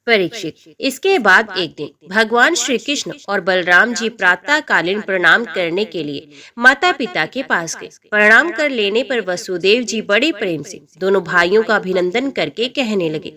परीक्षित, इसके बाद एक दिन भगवान श्री कृष्ण और बलराम जी प्रातःकालीन प्रणाम करने के लिए माता पिता के पास गए। प्रणाम कर लेने पर वसुदेव जी बड़े प्रेम से दोनों भाइयों का अभिनंदन करके कहने लगे।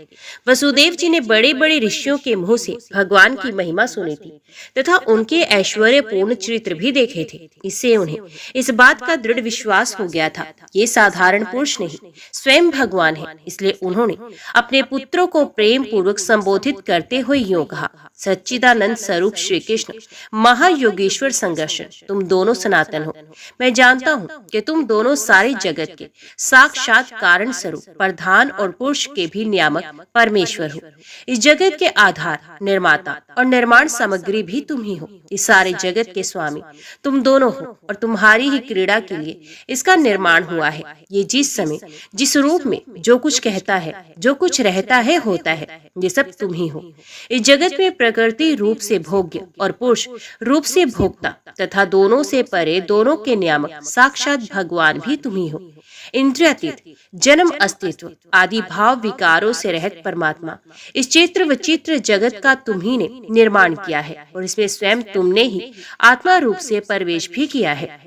वसुदेव जी ने बड़े बड़े ऋषियों के मुंह से भगवान की महिमा सुनी थी तथा उनके ऐश्वर्यपूर्ण चरित्र भी देखे थे। इससे उन्हें इस बात का दृढ़ विश्वास हो गया था, ये साधारण पुरुष नहीं, स्वयं भगवान है। इसलिए उन्होंने अपने पुत्रों को प्रेम पूर्वक संबोधित करते हुए यूं कहा, सच्चिदानंद स्वरूप श्री कृष्ण, महायोगेश्वर संघर्षण, तुम दोनों सनातन हो। मैं जानता हूँ कि तुम दोनों सारे जगत के साक्षात कारण स्वरूप, प्रधान और पुरुष के भी नियामक परमेश्वर हो। इस जगत के आधार, निर्माता और निर्माण सामग्री भी तुम ही हो। इस सारे जगत के स्वामी तुम दोनों हो और तुम्हारी ही क्रीड़ा के लिए इसका निर्माण हुआ है। ये जिस समय जिस रूप में जो कुछ कहता है, जो कुछ रहता है, होता है, ये सब तुम ही हो। इस जगत में प्रकृति रूप से भोग्य और पुरुष रूप से भोक्ता तथा दोनों से परे, दोनों के नियामक साक्षात भगवान भी तुम ही हो। इंद्रियातीत, जन्म अस्तित्व आदि भाव विकारों से रहित परमात्मा, इस चित्र विचित्र जगत का तुम ही ने निर्माण किया है और इसमें स्वयं तुमने ही आत्मा रूप से प्रवेश भी किया है।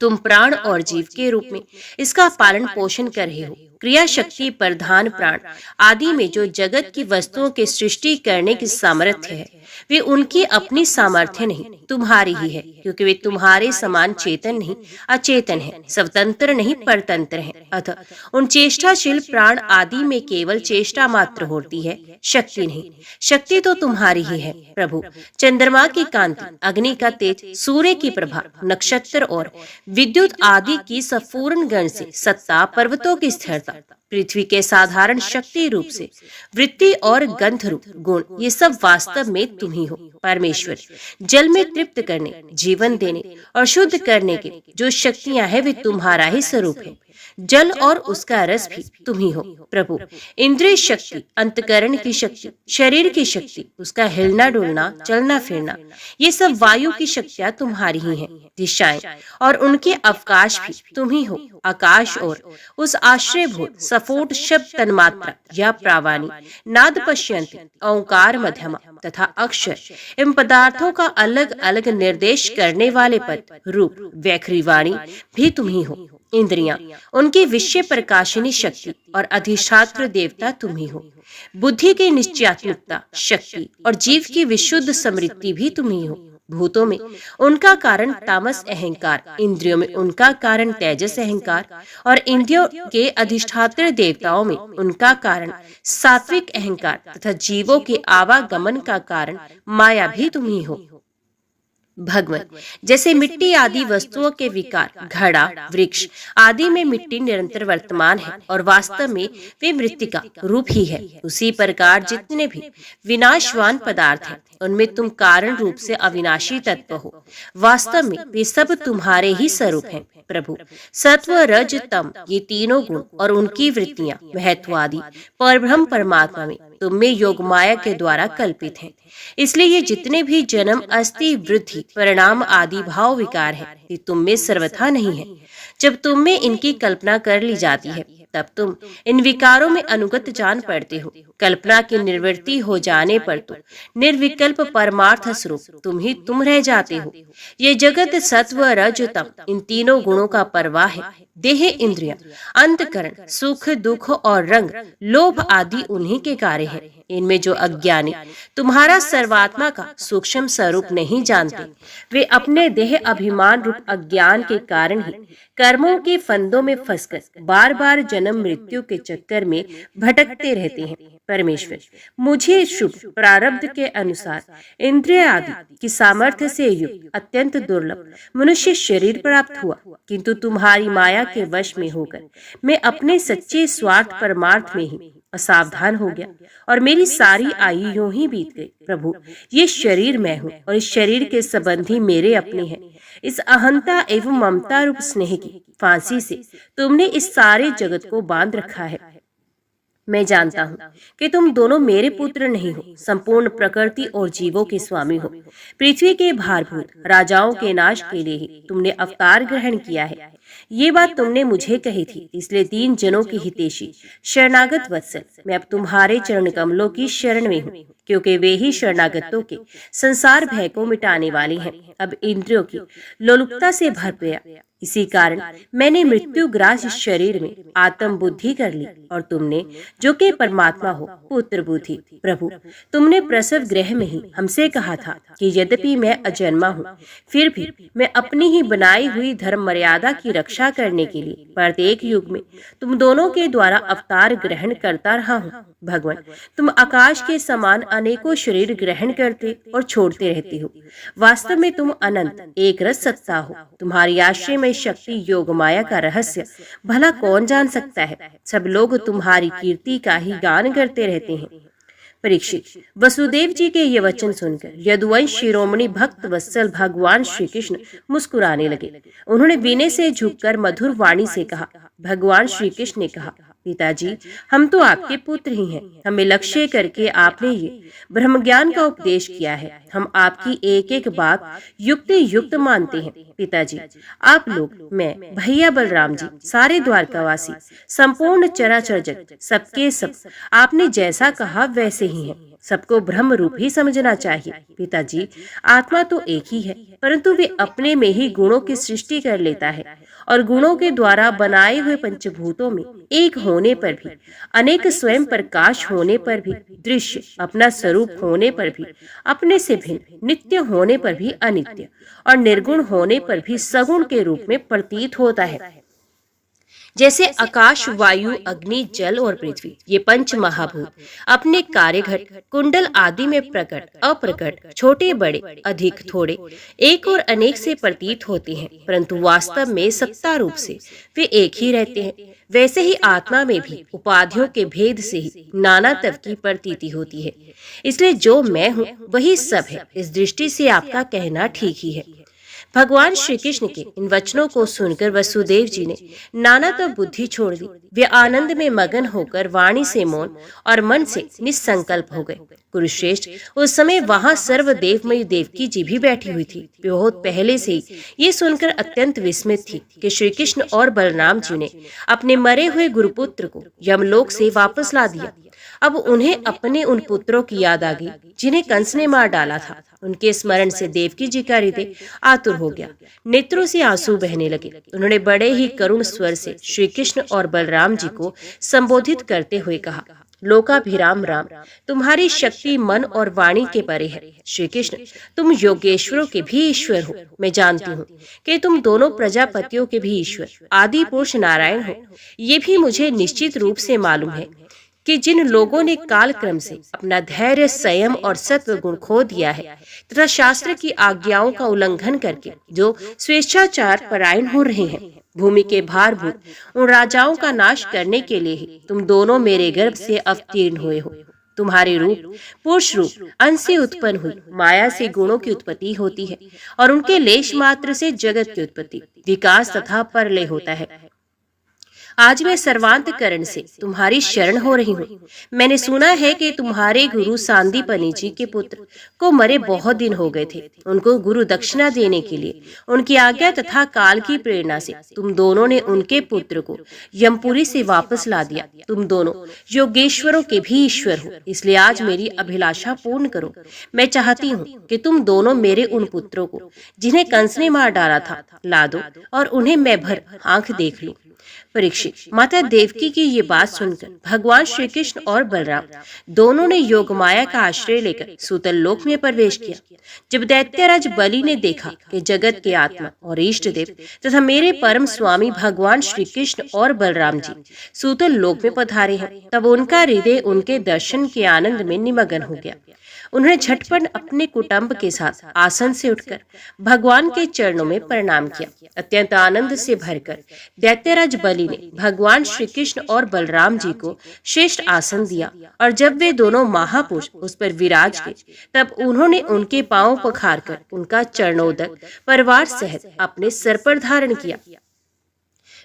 तुम प्राण और जीव के रूप में इसका पालन पोषण कर रहे हो। क्रिया शक्ति, प्रधान, प्राण आदि में जो जगत की वस्तुओं की सृष्टि करने की सामर्थ्य है, वे उनकी अपनी सामर्थ्य नहीं, तुम्हारी ही है। क्योंकि वे तुम्हारे समान चेतन नहीं, अचेतन है, स्वतंत्र नहीं, परतंत्र है। अतः उन चेष्टाशील प्राण आदि में केवल चेष्टा मात्र होती है, शक्ति नहीं। शक्ति तो तुम्हारी ही है प्रभु। चंद्रमा की कांति, अग्नि का तेज, सूर्य की प्रभा, नक्षत्र और विद्युत आदि की संपूर्ण गण से सत्ता, पर्वतों की स्थिरता, पृथ्वी के साधारण शक्ति रूप से वृत्ति और गंध रूप गुण, ये सब वास्तव में तुम ही हो परमेश्वर। जल में तृप्त करने, जीवन देने और शुद्ध करने के जो शक्तियां हैं, वे तुम्हारा ही स्वरूप है। जल और उसका रस भी तुम ही हो प्रभु। इंद्रिय शक्ति, अंतकरण की शक्ति, शरीर की शक्ति, उसका हिलना डुलना, चलना फिरना, ये सब वायु की शक्तियां तुम्हारी ही हैं। दिशाएं और उनके अवकाश भी तुम ही हो। आकाश और उस आश्रयभूत सफोट शब्द तन्मात्रा या प्रावाणी, नाद पश्यंती, ओंकार मध्यमा तथा अक्षर, इन पदार्थों का अलग अलग निर्देश करने वाले पद, रूप, वैखरी वाणी भी तुम ही हो। इंद्रियां, उनकी विषय प्रकाशिनी शक्ति और अधिष्ठात्र देवता तुम ही हो। बुद्धि की निश्चयात्मकता शक्ति और जीव की विशुद्ध समृद्धि भी तुम ही हो। भूतों में उनका कारण तामस अहंकार, इंद्रियों में उनका कारण तेजस अहंकार और इंद्रियों के अधिष्ठात्र देवताओं में उनका कारण सात्विक अहंकार तथा जीवों के आवागमन का कारण माया भी तुम ही हो। भगवान, जैसे मिट्टी आदि वस्तुओं के विकार, घड़ा, वृक्ष आदि में मिट्टी निरंतर वर्तमान है और वास्तव में वे मृत्तिका रूप ही है, उसी प्रकार जितने भी विनाशवान पदार्थ हैं उनमें तुम कारण रूप से अविनाशी तत्व हो। वास्तव में वे सब तुम्हारे ही स्वरूप हैं प्रभु। सत्व, रज, तम, ये तीनों गुण और उनकी वृत्तियां, महत्व आदि परब्रह्म परमात्मा में तुम में योग माया के द्वारा कल्पित हैं। इसलिए ये जितने भी जन्म, अस्थि, वृद्धि, परिणाम आदि भाव विकार है, ये तुम में सर्वथा नहीं है। जब तुम में इनकी कल्पना कर ली जाती है तब तुम इन विकारों में अनुगत जान पड़ते हो। कल्पना की निवृत्ति हो जाने पर तो निर्विकल्प परमार्थ स्वरूप तुम ही तुम रह जाते हो। ये जगत सत्व, रज, तम, इन तीनों गुणों का परवाह है। देह, इंद्रियां, अंतकरण, सुख, दुख और रंग, लोभ आदि उन्हीं के कार्य है। इनमें जो अज्ञानी तुम्हारा सर्वात्मा का सूक्ष्म स्वरूप नहीं जानते, वे अपने देह अभिमान रूप अज्ञान के कारण ही कर्मों के फंदों में फंसकर बार बार जन्म मृत्यु के चक्कर में भटकते रहते हैं। परमेश्वर, मुझे शुभ प्रारब्ध के अनुसार इंद्रिय आदि की सामर्थ्य से युक्त अत्यंत दुर्लभ मनुष्य शरीर प्राप्त हुआ, किंतु तुम्हारी माया के वश में होकर मैं अपने सच्चे स्वार्थ परमार्थ में ही असावधान हो गया और मेरी सारी आयु यूं ही बीत गई। प्रभु, ये शरीर मैं हूँ और इस शरीर के संबंधी मेरे अपने हैं। इस अहंता एवं ममता रूप स्नेह की फांसी से तुमने इस सारे जगत को बांध रखा है। मैं जानता हूँ कि तुम दोनों मेरे पुत्र नहीं हो, संपूर्ण प्रकृति और जीवों के स्वामी हो। पृथ्वी के भारभूत राजाओं के नाश के लिए ही तुमने अवतार ग्रहण किया है। ये बात तुमने मुझे कही थी, इसलिए 3 जनों की हितैषी शरणागत वत्सल मैं अब तुम्हारे चरण कमलों की शरण में हूँ, क्योंकि वे ही शरणागतों के संसार भय को मिटाने वाले हैं। अब इंद्रियों की लोलुपता से भर गया, इसी कारण मैंने मृत्यु ग्रास शरीर में आत्म बुद्धि कर ली और तुमने जो कि परमात्मा हो पुत्र बुद्धि। प्रभु, तुमने प्रसव गृह में ही हमसे कहा था कि यद्यपि मैं अजन्मा हूँ, फिर भी मैं अपनी ही बनाई हुई धर्म मर्यादा की रक्षा करने के लिए प्रत्येक युग में तुम दोनों के द्वारा अवतार ग्रहण करता रहा हूँ। भगवान, तुम आकाश के समान अनेकों शरीर ग्रहण करते और छोड़ते रहते हो। वास्तव में तुम अनंत एक रस सत्ता हो। तुम्हारी आश्रय में शक्ति योग माया का रहस्य भला कौन जान सकता है। सब लोग तुम्हारी कीर्ति का ही गान करते रहते हैं। परीक्षित, वसुदेव जी के ये वचन सुनकर यदुवंश शिरोमणि भक्त वत्सल भगवान श्री कृष्ण मुस्कुराने लगे। उन्होंने विनय से झुककर मधुर वाणी से कहा। भगवान श्री कृष्ण ने कहा, पिताजी, हम तो आपके पुत्र ही हैं। हमें लक्ष्य करके आपने ये ब्रह्म ज्ञान का उपदेश किया है। हम आपकी एक एक बात युक्त युक्त मानते हैं। पिताजी, आप लोग, मैं, भैया बलराम जी, सारे द्वारकावासी, संपूर्ण चराचर जगत, सबके सब आपने जैसा कहा वैसे ही हैं। सबको ब्रह्म रूप ही समझना चाहिए। पिताजी, आत्मा तो एक ही है, परंतु वे अपने में ही गुणों की सृष्टि कर लेता है और गुणों के द्वारा बनाए हुए पंचभूतों में एक होने पर भी, अनेक स्वयं प्रकाश होने पर भी, दृश्य अपना स्वरूप होने पर भी, अपने से भिन्न नित्य होने पर भी अनित्य और निर्गुण होने पर भी सगुण के रूप में प्रतीत होता है। जैसे आकाश, वायु, अग्नि, जल और पृथ्वी, ये पंच महाभूत अपने कार्यघट, कुंडल आदि में प्रकट, अप्रकट, छोटे बड़े, अधिक थोड़े, एक और अनेक से प्रतीत होते हैं, परंतु वास्तव में सत्ता रूप से वे एक ही रहते हैं। वैसे ही आत्मा में भी उपाधियों के भेद से ही नानात्व की प्रतीति होती है। इसलिए जो मैं हूँ वही सब है। इस दृष्टि से आपका कहना ठीक ही है। भगवान श्री कृष्ण के इन वचनों को सुनकर वसुदेव जी ने नाना तो बुद्धि छोड़ दी। वे आनंद में मगन होकर वाणी से मौन और मन से निसंकल्प हो गए। कुरुश्रेष्ठ, उस समय वहां सर्वदेवमयी देवकी जी भी बैठी हुई थी। वे बहुत पहले से ही ये सुनकर अत्यंत विस्मित थी कि श्री कृष्ण और बलराम जी ने अपने मरे हुए गुरुपुत्र को यमलोक से वापस ला दिया। अब उन्हें अपने उन पुत्रों की याद आ गई जिन्हें कंस ने मार डाला था। उनके स्मरण से देवकी जी का हृदय आतुर हो गया, नेत्रों से आंसू बहने लगे। उन्होंने बड़े ही करुण स्वर से श्री कृष्ण और बलराम जी को संबोधित करते हुए कहा, लोकाभिराम राम, तुम्हारी शक्ति मन और वाणी के परे है। श्री कृष्ण, तुम योगेश्वरों के भी ईश्वर हो। मैं जानती हूँ कि तुम दोनों प्रजापतियों के भी ईश्वर आदि पुरुष नारायण हो। ये भी मुझे निश्चित रूप से मालूम है कि जिन लोगों ने काल क्रम से अपना धैर्य, संयम और सत्व गुण खो दिया है तथा शास्त्र की आज्ञाओं का उल्लंघन करके जो स्वेच्छाचार परायण हो रहे हैं, भूमि के भारभूत उन राजाओं का नाश करने के लिए ही तुम दोनों मेरे गर्भ से अवतीर्ण हुए हो। तुम्हारे रूप पुरुष रूप अंश से उत्पन्न हुई माया से गुणों की उत्पत्ति होती है और उनके लेश मात्र से जगत की उत्पत्ति, विकास तथा प्रलय होता है। आज मैं सर्वांतकरण से तुम्हारी शरण हो रही हूँ। मैंने सुना है कि तुम्हारे गुरु सांदीपनि जी के पुत्र को मरे बहुत दिन हो गए थे। उनको गुरु दक्षिणा देने के लिए उनकी आज्ञा तथा काल की प्रेरणा से तुम दोनों ने उनके पुत्र को यमपुरी से वापस ला दिया। तुम दोनों योगेश्वरों के भी ईश्वर हो, इसलिए आज मेरी अभिलाषा पूर्ण करो। मैं चाहती हूँ कि तुम दोनों मेरे उन पुत्रों को जिन्हें कंस ने मार डाला था ला दो और उन्हें मैं भर आंख देख लूं। परीक्षित, माता देवकी की ये बात सुनकर भगवान श्री कृष्ण और बलराम दोनों ने योग माया का आश्रय लेकर सूतल लोक में प्रवेश किया। जब दैत्यराज बलि ने देखा कि जगत के आत्मा और इष्ट देव तथा मेरे परम स्वामी भगवान श्री कृष्ण और बलराम जी सूतल लोक में पधारे हैं, तब उनका हृदय उनके दर्शन के आनंद में निमग्न हो गया। उन्होंने झटपट अपने कुटुंब के साथ आसन से उठकर भगवान के चरणों में प्रणाम किया। अत्यंत आनंद से भरकर दैत्यराज बलि ने भगवान श्री कृष्ण और बलराम जी को श्रेष्ठ आसन दिया और जब वे दोनों महापुरुष उस पर विराज गए तब उन्होंने उनके पांव पखारकर उनका चरणोदक परिवार सहित अपने सर पर धारण किया।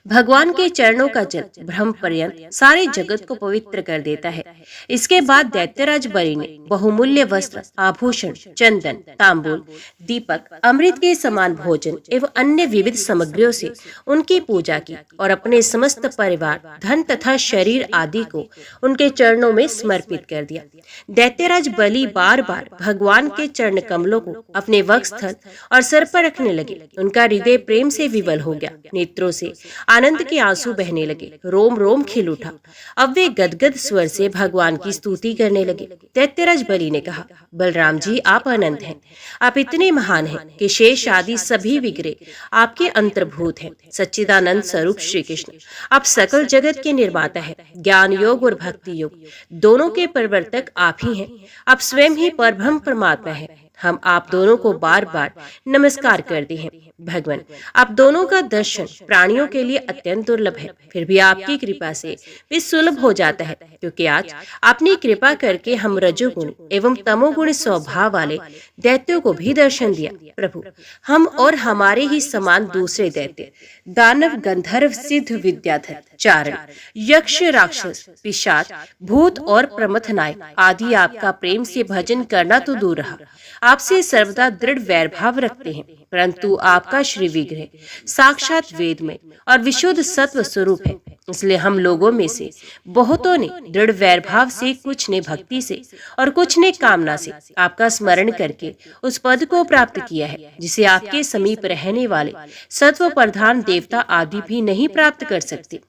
भगवान के चरणों का जल ब्रह्म पर्यंत सारे जगत को पवित्र कर देता है। इसके बाद दैत्यराज बलि ने बहुमूल्य वस्त्र, आभूषण, चंदन, तांबूल, दीपक, अमृत के समान भोजन एवं अन्य विविध सामग्रियों से उनकी पूजा की और अपने समस्त परिवार, धन तथा शरीर आदि को उनके चरणों में समर्पित कर दिया। दैत्यराज बलि बार बार भगवान के चरण कमलों को अपने वक्षस्थल और सर पर रखने लगे। उनका हृदय प्रेम से विवल हो गया, नेत्रों से आनंद के आंसू बहने लगे, रोम रोम खिल उठा। अब वे गदगद स्वर से भगवान की स्तुति करने लगे। दैत्यराज बलि ने कहा, बलराम जी, आप अनंत हैं, आप इतने महान हैं कि शेष आदि सभी विग्रह आपके अंतर्भूत हैं। सच्चिदानंद स्वरूप श्री कृष्ण, आप सकल जगत के निर्माता हैं। ज्ञान योग और भक्ति योग दोनों के प्रवर्तक आप ही हैं। आप स्वयं ही परब्रह्म परमात्मा हैं। हम आप दोनों को बार बार नमस्कार करते हैं। भगवान, आप दोनों का दर्शन प्राणियों के लिए अत्यंत दुर्लभ है, फिर भी आपकी कृपा से वे सुलभ हो जाता है, क्योंकि आज आपने कृपा करके हम रजोगुण एवं तमोगुण स्वभाव वाले दैत्यों को भी दर्शन दिया। प्रभु, हम और हमारे ही समान दूसरे दैत्य, दानव, गंधर्व, सिद्ध, विद्याधर, चारण, यक्ष, राक्षस, पिशाच, भूत और प्रमथनाय आदि आपका प्रेम से भजन करना तो दूर रहा, आपसे सर्वदा दृढ़ वैर भाव रखते हैं, परंतु आपका श्री विग्रह साक्षात वेदमय और विशुद्ध सत्व स्वरूप है। इसलिए हम लोगों में से बहुतों ने दृढ़ वैर भाव से, कुछ ने भक्ति से और कुछ ने कामना से आपका स्मरण करके उस पद को प्राप्त किया है जिसे आपके समीप रहने वाले सत्व प्रधान देवता आदि भी नहीं प्राप्त कर सकते।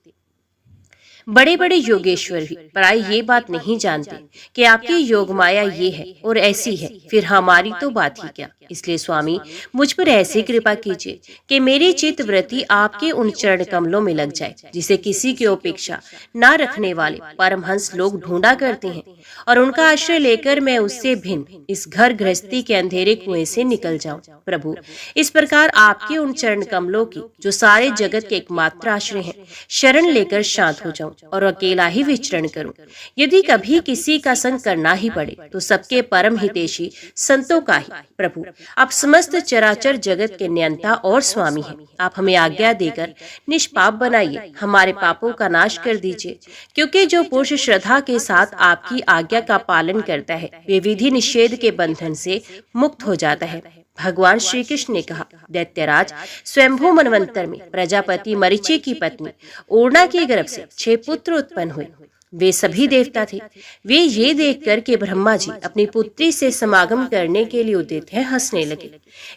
बड़े बड़े योगेश्वर भी प्राय ये बात नहीं जानते कि आपकी योग माया ये है और ऐसी है, फिर हमारी तो बात ही क्या। इसलिए स्वामी, मुझ पर ऐसी कृपा कीजिए कि मेरी चित्त वृत्ति आपके उन चरण कमलों में लग जाए जिसे किसी की अपेक्षा न रखने वाले परमहंस लोग ढूंढा करते हैं, और उनका आश्रय लेकर मैं उससे भिन्न इस घर गृहस्थी के अंधेरे कुएं से निकल जाऊं। प्रभु, इस प्रकार आपके उन चरण कमलों की, जो सारे जगत के एकमात्र आश्रय हैं, शरण लेकर शांत हो जाऊं। और अकेला ही विचरण करूं। यदि कभी किसी का संग करना ही पड़े तो सबके परम हितैषी संतों का ही। प्रभु, आप समस्त चराचर जगत के नियंता और स्वामी हैं। आप हमें आज्ञा देकर निष्पाप बनाइए, हमारे पापों का नाश कर दीजिए, क्योंकि जो पुरुष श्रद्धा के साथ आपकी आज्ञा का पालन करता है वे विधि निषेध के बंधन से मुक्त हो जाता है। भगवान श्री कृष्ण ने कहा, दैत्यराज, स्वयंभू मनवंतर में प्रजापति मरीचि की पत्नी ऊर्णा के गर्भ से 6 पुत्र उत्पन्न हुए। वे सभी देवता थे। वे ये देखकर कि ब्रह्मा जी अपनी पुत्री से समागम करने के लिए उद्यत हैं, हंसने लगे।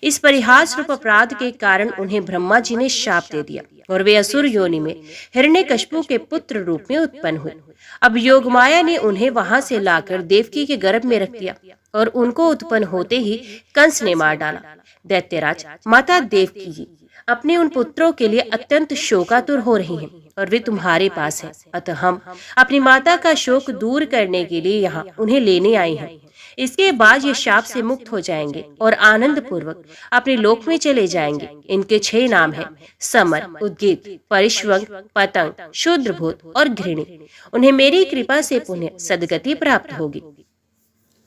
इस परिहास रूप अपराध के कारण उन्हें ब्रह्मा जी ने शाप दे दिया और वे असुर योनि में हिरण्यकश्यप के पुत्र रूप में उत्पन्न हुए। अब योगमाया ने उन्हें वहां से लाकर देवकी के गर्भ में रख दिया और उनको उत्पन्न होते ही कंस ने मार डाला। दैत्यराज, माता देवकी जी अपने उन पुत्रों के लिए अत्यंत शोकातुर हो रही हैं और वे तुम्हारे पास हैं। अतः हम अपनी माता का शोक दूर करने के लिए यहाँ उन्हें लेने आए हैं। इसके बाद ये शाप से मुक्त हो जाएंगे और आनंद पूर्वक अपने लोक में चले जाएंगे। इनके 6 नाम हैं, समर, उद्गीत, परिश्वंग, पतंग, शूद्रभूत और घृणी। उन्हें मेरी कृपा से पुण्य सदगति प्राप्त होगी।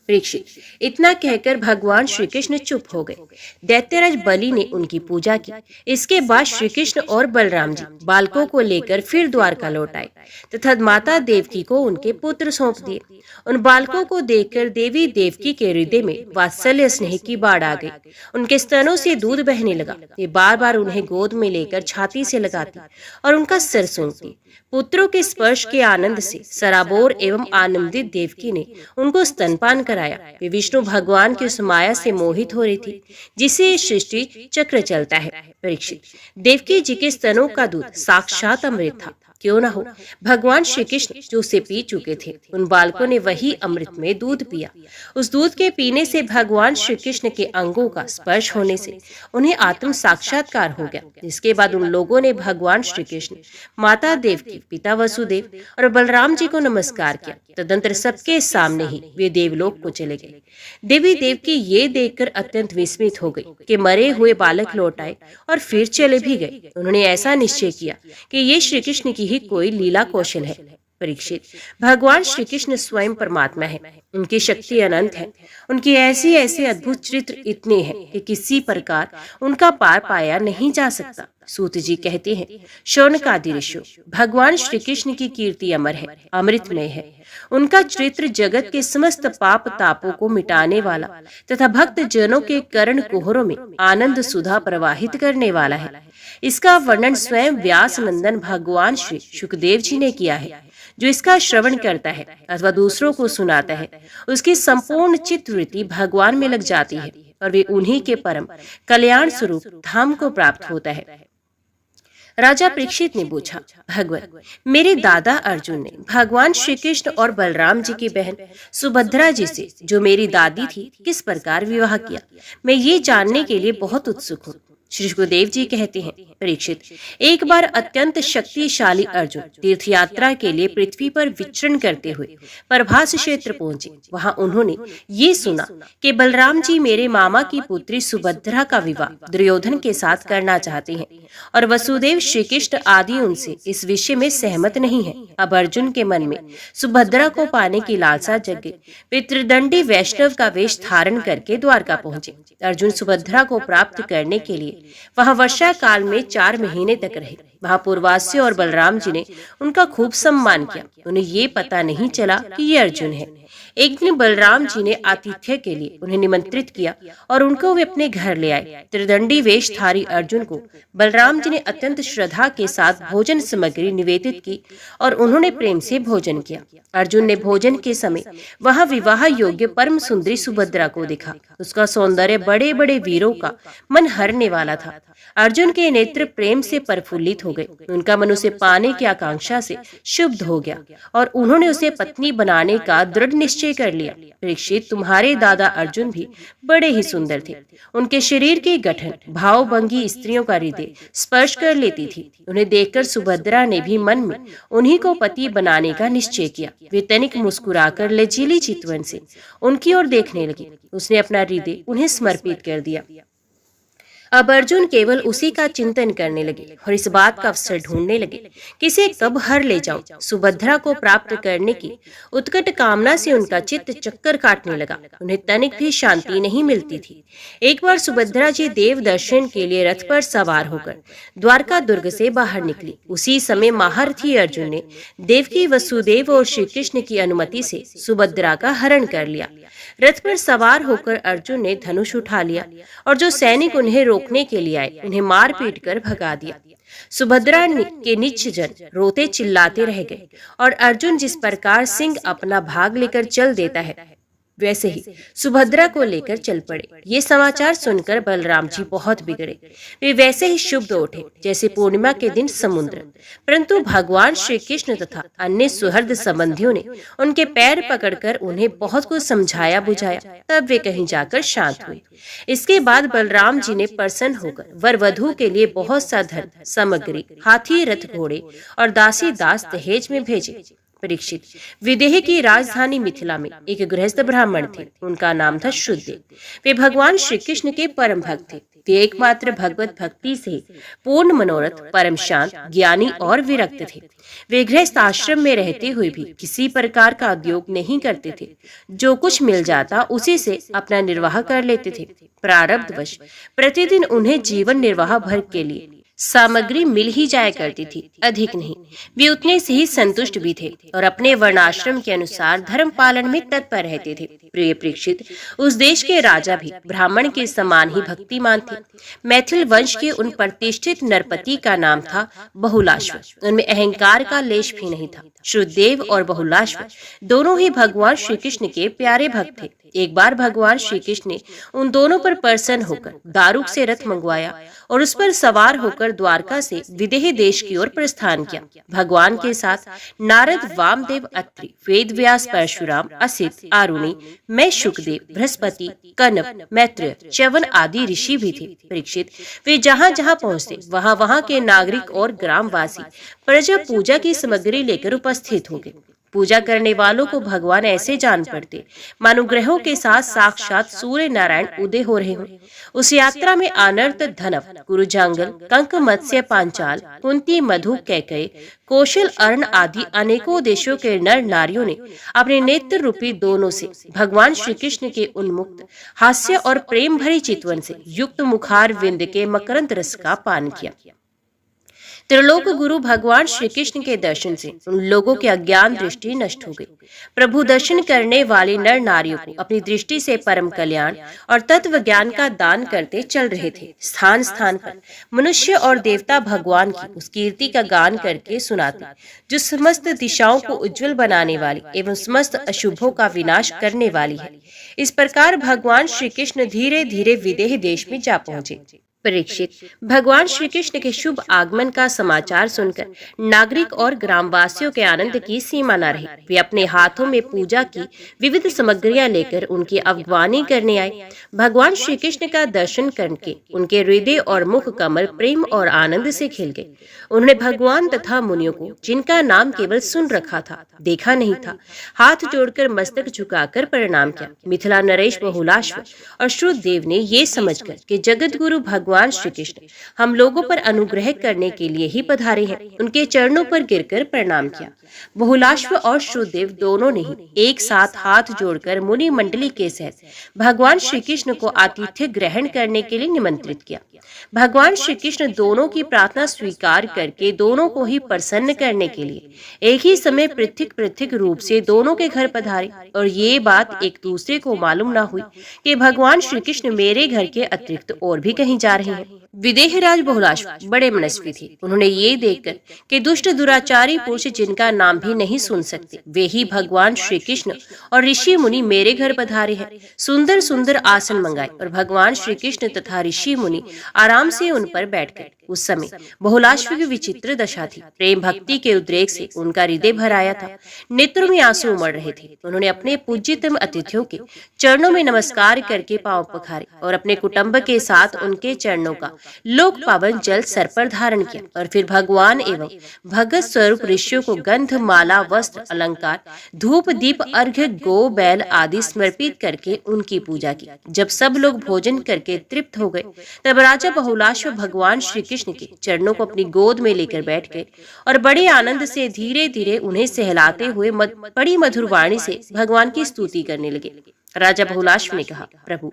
परीक्षित, इतना कहकर भगवान श्री कृष्ण चुप हो गए। दैत्यराज बलि ने उनकी पूजा की। इसके बाद श्री कृष्ण और बलराम जी बालकों को लेकर फिर द्वारका लौट आए तथा माता देवकी को उनके पुत्र सौंप दिए। उन बालकों को देखकर देवी देवकी के हृदय में वात्सल्य स्नेह की बाढ़ आ गई। उनके स्तनों से दूध बहने लगा। वे बार बार उन्हें गोद में लेकर छाती से लगाती और उनका सिर सूंघती। पुत्रों के स्पर्श के आनंद से सराबोर एवं आनंदित देवकी ने उनको स्तनपान कराया। वे विष्णु भगवान की उस माया से मोहित हो रही थी जिसे सृष्टि चक्र चलता है। परीक्षित, देवकी जी के स्तनों का दूध साक्षात अमृत था। क्यों न हो, भगवान श्री कृष्ण जो उसे पी चुके थे, उन बालकों ने वही अमृत में दूध पिया। उस दूध के पीने से भगवान श्री कृष्ण के अंगों का स्पर्श होने से उन्हें आत्म साक्षात्कार हो गया। जिसके बाद उन लोगों ने भगवान श्री कृष्ण, माता देवकी, पिता वसुदेव और बलराम जी को नमस्कार किया। तदंतर सबके सामने ही वे देवलोक को चले गए। देवी देवकी ये देखकर अत्यंत विस्मित हो गई कि मरे हुए बालक लौट आए और फिर चले भी गए। उन्होंने ऐसा निश्चय किया कि ये श्री कृष्ण की ही कोई लीला कौशल है। परीक्षित, भगवान श्री कृष्ण स्वयं परमात्मा है। उनकी शक्ति अनंत है। उनके ऐसे ऐसे अद्भुत चरित्र इतने हैं कि किसी प्रकार उनका पार पाया नहीं जा सकता। सूत जी कहते हैं, शौनकादि ऋषियों, भगवान श्री कृष्ण की कीर्ति अमर है, अमृतमय है। उनका चरित्र जगत के समस्त पाप तापों को मिटाने वाला तथा भक्त जनों के कर्ण कुहरों में आनंद सुधा प्रवाहित करने वाला है। इसका वर्णन स्वयं व्यास नंदन भगवान श्री सुखदेव जी ने किया है। जो इसका श्रवण करता है अथवा दूसरों को सुनाता है, उसकी संपूर्ण चित्तवृत्ति भगवान में लग जाती है और वे उन्हीं के परम कल्याण स्वरूप धाम को प्राप्त होता है। राजा परीक्षित ने पूछा, भगवत, मेरे दादा अर्जुन ने भगवान श्री कृष्ण और बलराम जी की बहन सुभद्रा जी से, जो मेरी दादी थी, किस प्रकार विवाह किया? मैं ये जानने के लिए बहुत उत्सुक हूँ। श्री सुखदेव जी कहते हैं, परीक्षित, एक बार अत्यंत शक्तिशाली अर्जुन तीर्थ यात्रा के लिए पृथ्वी पर विचरण करते हुए प्रभास क्षेत्र पहुंचे। वहां उन्होंने ये सुना कि बलराम जी मेरे मामा की पुत्री सुभद्रा का विवाह दुर्योधन के साथ करना चाहते हैं और वसुदेव, श्री कृष्ण आदि उनसे इस विषय में सहमत नहीं है। अब अर्जुन के मन में सुभद्रा को पाने की लालसा जग गई। वे त्रिदंडी वैष्णव का वेश धारण करके द्वारका पहुंचे। अर्जुन सुभद्रा को प्राप्त करने के लिए वहां वर्षा काल में 4 महीने तक रहे। वहां पूर्वास्य और बलराम जी ने उनका खूब सम्मान किया। उन्हें ये पता नहीं चला कि ये अर्जुन है। एक दिन बलराम जी ने आतिथ्य के लिए उन्हें निमंत्रित किया और उनको वे अपने घर ले आए। त्रिदंडी वेशधारी अर्जुन को बलराम जी ने अत्यंत श्रद्धा के साथ भोजन सामग्री निवेदित की और उन्होंने प्रेम से भोजन किया। अर्जुन ने भोजन के समय वहां विवाह योग्य परम सुंदरी सुभद्रा को देखा। उसका सौंदर्य बड़े बड़े वीरों का मन हरने वाला था। अर्जुन के नेत्र प्रेम से प्रफुल्लित हो गए। उनका मन उसे पाने की आकांक्षा से शुद्ध हो गया और उन्होंने उसे पत्नी बनाने का दृढ़ निश्चय कर लिया। परीक्षित, तुम्हारे दादा अर्जुन भी बड़े ही सुंदर थे। उनके शरीर के गठन भावभंगी स्त्रियों का हृदय स्पर्श कर लेती थी। उन्हें देखकर सुभद्रा ने भी मन में उन्हीं को पति बनाने का निश्चय किया। वे तनिक मुस्कुराकर लचीली चितवन से उनकी ओर देखने लगी। उसने अपना हृदय उन्हें समर्पित कर दिया। अब अर्जुन केवल उसी का चिंतन करने लगे और इस बात का अवसर ढूंढने लगे कि इसे कब हर ले जाऊं। सुभद्रा को प्राप्त करने की उत्कट कामना से उनका चित्त चक्कर काटने लगा। उन्हें तनिक भी शांति नहीं मिलती थी। एक बार सुभद्रा जी देव दर्शन के लिए रथ पर सवार होकर द्वारका दुर्ग से बाहर निकली। उसी समय महारथी अर्जुन ने देवकी वसुदेव और श्री कृष्ण की अनुमति से सुभद्रा का हरण कर लिया। रथ पर सवार होकर अर्जुन ने धनुष उठा लिया और जो सैनिक उन्हें रोकने के लिए आए उन्हें मार पीट कर भगा दिया। सुभद्रा के नीच जन रोते चिल्लाते रह गए और अर्जुन जिस प्रकार सिंह अपना भाग लेकर चल देता है वैसे ही सुभद्रा को लेकर चल पड़े। ये समाचार सुनकर बलराम जी बहुत बिगड़े। वे वैसे ही शुभ उठे जैसे पूर्णिमा के दिन समुद्र। परंतु भगवान श्री कृष्ण तथा अन्य सुहृद संबंधियों ने उनके पैर पकड़कर उन्हें बहुत कुछ समझाया बुझाया। तब वे कहीं जाकर शांत हुए। इसके बाद बलराम जी ने प्रसन्न होकर वर वधू के लिए बहुत सा धन सामग्री, हाथी, रथ, घोड़े और दासी दास दहेज में भेजे। परीक्षित, विदेह की राजधानी मिथिला में एक गृहस्थ ब्राह्मण थे। उनका नाम था शुद्धदेव। वे भगवान श्री कृष्ण के परम भक्त थे। वे एकमात्र भगवत भक्ति से पूर्ण मनोरथ, परम शांत, ज्ञानी और विरक्त थे। वे गृहस्थ आश्रम में रहते हुए भी किसी प्रकार का उद्योग नहीं करते थे। जो कुछ मिल जाता उसी से अपना निर्वाह कर लेते थे। प्रारब्धवश प्रतिदिन उन्हें जीवन निर्वाह भर के लिए सामग्री मिल ही जाया करती थी, अधिक नहीं। वे उतने से ही संतुष्ट भी थे और अपने वर्णाश्रम के अनुसार धर्म पालन में तत्पर रहते थे। प्रिय परीक्षित, उस देश के राजा भी ब्राह्मण के समान ही भक्तिमान थे। मैथिल वंश के उन प्रतिष्ठित नरपति का नाम था बहुलाश्व। उनमें अहंकार का लेश भी नहीं था। शुद्धदेव और बहुलाश्व दोनों ही भगवान श्री कृष्ण के प्यारे भक्त थे। एक बार भगवान श्री कृष्ण ने उन दोनों पर प्रसन्न होकर दारुक से रथ मंगवाया और उस पर सवार होकर द्वारका से विदेह देश की ओर प्रस्थान किया। भगवान के साथ नारद, वामदेव, अत्रि, वेद व्यास, परशुराम, असित, आरुणि, मैं, शुकदेव, बृहस्पति, कनप, मैत्रेय, च्यवन आदि ऋषि भी थे। परीक्षित, वे जहाँ जहाँ पहुँचते वहाँ के नागरिक और ग्रामवासी प्रजा पूजा की सामग्री लेकर उपस्थित हो गए। पूजा करने वालों को भगवान ऐसे जान पड़ते मानो ग्रहों के साथ साक्षात सूर्य नारायण उदय हो रहे हों। उस यात्रा में अनर्त, धनव, कुरुजांगल, कंक, मत्स्य, पांचाल, कुंती, मधु, कैकय, कौशल, अर्ण आदि अनेकों देशों के नर नारियों ने अपने नेत्र रूपी दोनों से भगवान श्री कृष्ण के उन्मुक्त हास्य और प्रेम भरी चितवन से युक्त मुखार विंद के मकरंद रस का पान किया। त्रिलोक गुरु भगवान श्री कृष्ण के दर्शन से उन लोगों की अज्ञान दृष्टि नष्ट हो गई। प्रभु दर्शन करने वाले नर नारियों को अपनी दृष्टि से परम कल्याण और तत्व ज्ञान का दान करते चल रहे थे। स्थान स्थान पर मनुष्य और देवता भगवान की उस कीर्ति का गान करके सुनाते जो समस्त दिशाओं को उज्जवल बनाने वाली एवं समस्त अशुभों का विनाश करने वाली है। इस प्रकार भगवान श्री कृष्ण धीरे धीरे विदेह देश में जा पहुंचे। परीक्षित, भगवान श्री कृष्ण के शुभ आगमन का समाचार सुनकर नागरिक और ग्रामवासियों के आनंद की सीमा न रही। वे अपने हाथों में पूजा की विविध सामग्रियां लेकर उनकी अगवानी करने आए। भगवान श्री कृष्ण का दर्शन करके उनके हृदय और मुख कमल प्रेम और आनंद से खिल गए। उन्होंने भगवान तथा मुनियों को, जिनका नाम केवल सुन रखा था, देखा नहीं था, हाथ जोड़कर मस्तक झुकाकर प्रणाम किया। मिथिला नरेश, बहुलाश्व और शुद्धदेव ने ये समझकर कि जगत गुरु भगवान श्री कृष्ण हम लोगों पर अनुग्रह करने के लिए ही पधारे हैं, उनके चरणों पर गिरकर प्रणाम किया। बहुलाश्व और शुद्धदेव दोनों ने ही एक साथ हाथ जोड़कर मुनि मंडली के सहित भगवान श्री कृष्ण को आतिथ्य ग्रहण करने के लिए निमंत्रित किया। भगवान श्री कृष्ण दोनों की प्रार्थना स्वीकार करके दोनों को ही प्रसन्न करने के लिए एक ही समय पृथक पृथक रूप से दोनों के घर पधारे और ये बात एक दूसरे को मालूम न हुई कि भगवान श्री कृष्ण मेरे घर के अतिरिक्त और भी कहीं जा रहे हैं। विदेहराज बहुलाश्व बड़े मनस्वी थे। उन्होंने ये देखकर कि दुष्ट दुराचारी पुरुष जिनका नाम भी नहीं सुन सकते, वे ही भगवान श्री कृष्ण और ऋषि मुनि मेरे घर पधारे हैं, सुंदर सुंदर आसन मंगाए और भगवान श्री कृष्ण तथा ऋषि मुनि आराम से उन पर बैठ गए। उस समय बहुलाश्व की विचित्र दशा थी। प्रेम भक्ति के उद्रेक से उनका हृदय भर आया था, नेत्रों में आंसू उमड़ रहे थे। उन्होंने अपने पूज्यतम अतिथियों के चरणों में नमस्कार करके पांव पखारे और अपने कुटुंब के साथ उनके चरणों का लोक पावन जल सर पर धारण किया और फिर भगवान एवं भगत स्वरूप ऋषियों को गंध, माला, वस्त्र, अलंकार, धूप, दीप, अर्घ्य, गो, बैल आदि समर्पित करके उनकी पूजा की। जब सब लोग भोजन करके तृप्त हो गए तब राजा बहुलाश्व भगवान श्री कृष्ण के चरणों को अपनी गोद में लेकर बैठ गए और बड़े आनंद से धीरे धीरे उन्हें सहलाते हुए बड़ी मधुर वाणी से भगवान की स्तुति करने लगे। राजा बहुलाश्व ने कहा, प्रभु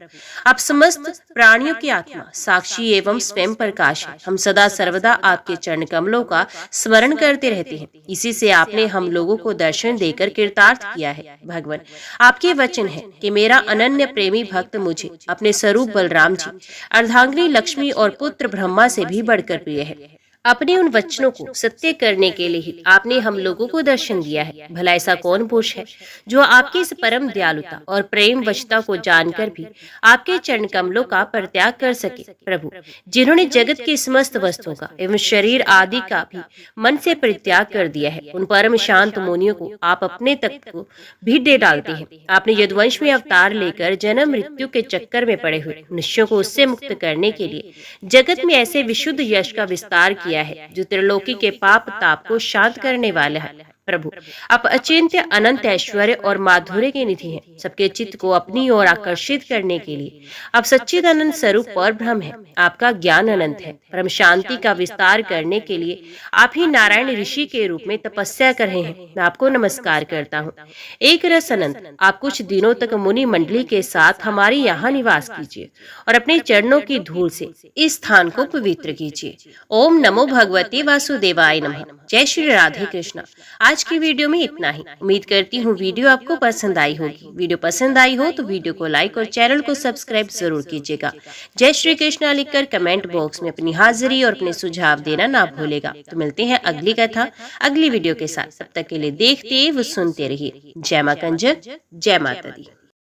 आप समस्त प्राणियों की आत्मा, साक्षी एवं स्वयं प्रकाश है। हम सदा सर्वदा आपके चरण कमलों का स्मरण करते रहते हैं। इसी से आपने हम लोगों को दर्शन देकर कृतार्थ किया है। भगवान आपके वचन है कि मेरा अनन्य प्रेमी भक्त मुझे अपने स्वरूप बलराम जी, अर्धांगिनी लक्ष्मी और पुत्र ब्रह्मा से भी बढ़कर प्रिय है। अपने उन वचनों को सत्य करने के लिए ही आपने हम लोगों को दर्शन दिया है। भला ऐसा कौन पुरुष है जो आपकी इस परम दयालुता और प्रेम वशता को जानकर भी आपके चरण कमलों का परित्याग कर सके। प्रभु जिन्होंने जगत की समस्त वस्तुओं का एवं शरीर आदि का भी मन से परित्याग कर दिया है, उन परम शांत मुनियों को आप अपने तक को भी दे डालते हैं। आपने यदुवंश में अवतार लेकर जन्म मृत्यु के चक्कर में पड़े हुए मनुष्यों को उससे मुक्त करने के लिए जगत में ऐसे विशुद्ध यश का विस्तार किया है जो त्रिलोकी के पाप ताप को शांत करने वाला है। प्रभु आप अचिंत्य अनंत ऐश्वर्य और माधुर्य के निधि हैं। सबके चित्त को अपनी ओर आकर्षित करने के लिए आप सच्चिदानंद स्वरूप और ब्रह्म है। आपका ज्ञान अनंत है। परम शांति का विस्तार करने के लिए आप ही नारायण ऋषि के रूप में तपस्या कर रहे हैं। मैं आपको नमस्कार करता हूँ। एक रस अनंत आप कुछ दिनों तक मुनि मंडली के साथ हमारे यहाँ निवास कीजिए और अपने चरणों की धूल से इस स्थान को पवित्र कीजिए। ओम नमो भगवते वासुदेवाय नमः। जय श्री राधे कृष्णा। आज की वीडियो में इतना ही। उम्मीद करती हूँ वीडियो आपको पसंद आई होगी। वीडियो पसंद आई हो तो वीडियो को लाइक और चैनल को सब्सक्राइब जरूर कीजिएगा। जय श्री कृष्णा लिखकर कमेंट बॉक्स में अपनी हाजिरी और अपने सुझाव देना ना भूलेगा। तो मिलते हैं अगली कथा अगली वीडियो के साथ। तब तक के लिए देखते व सुनते रहिए। जय मां कंजक, जय माता दी।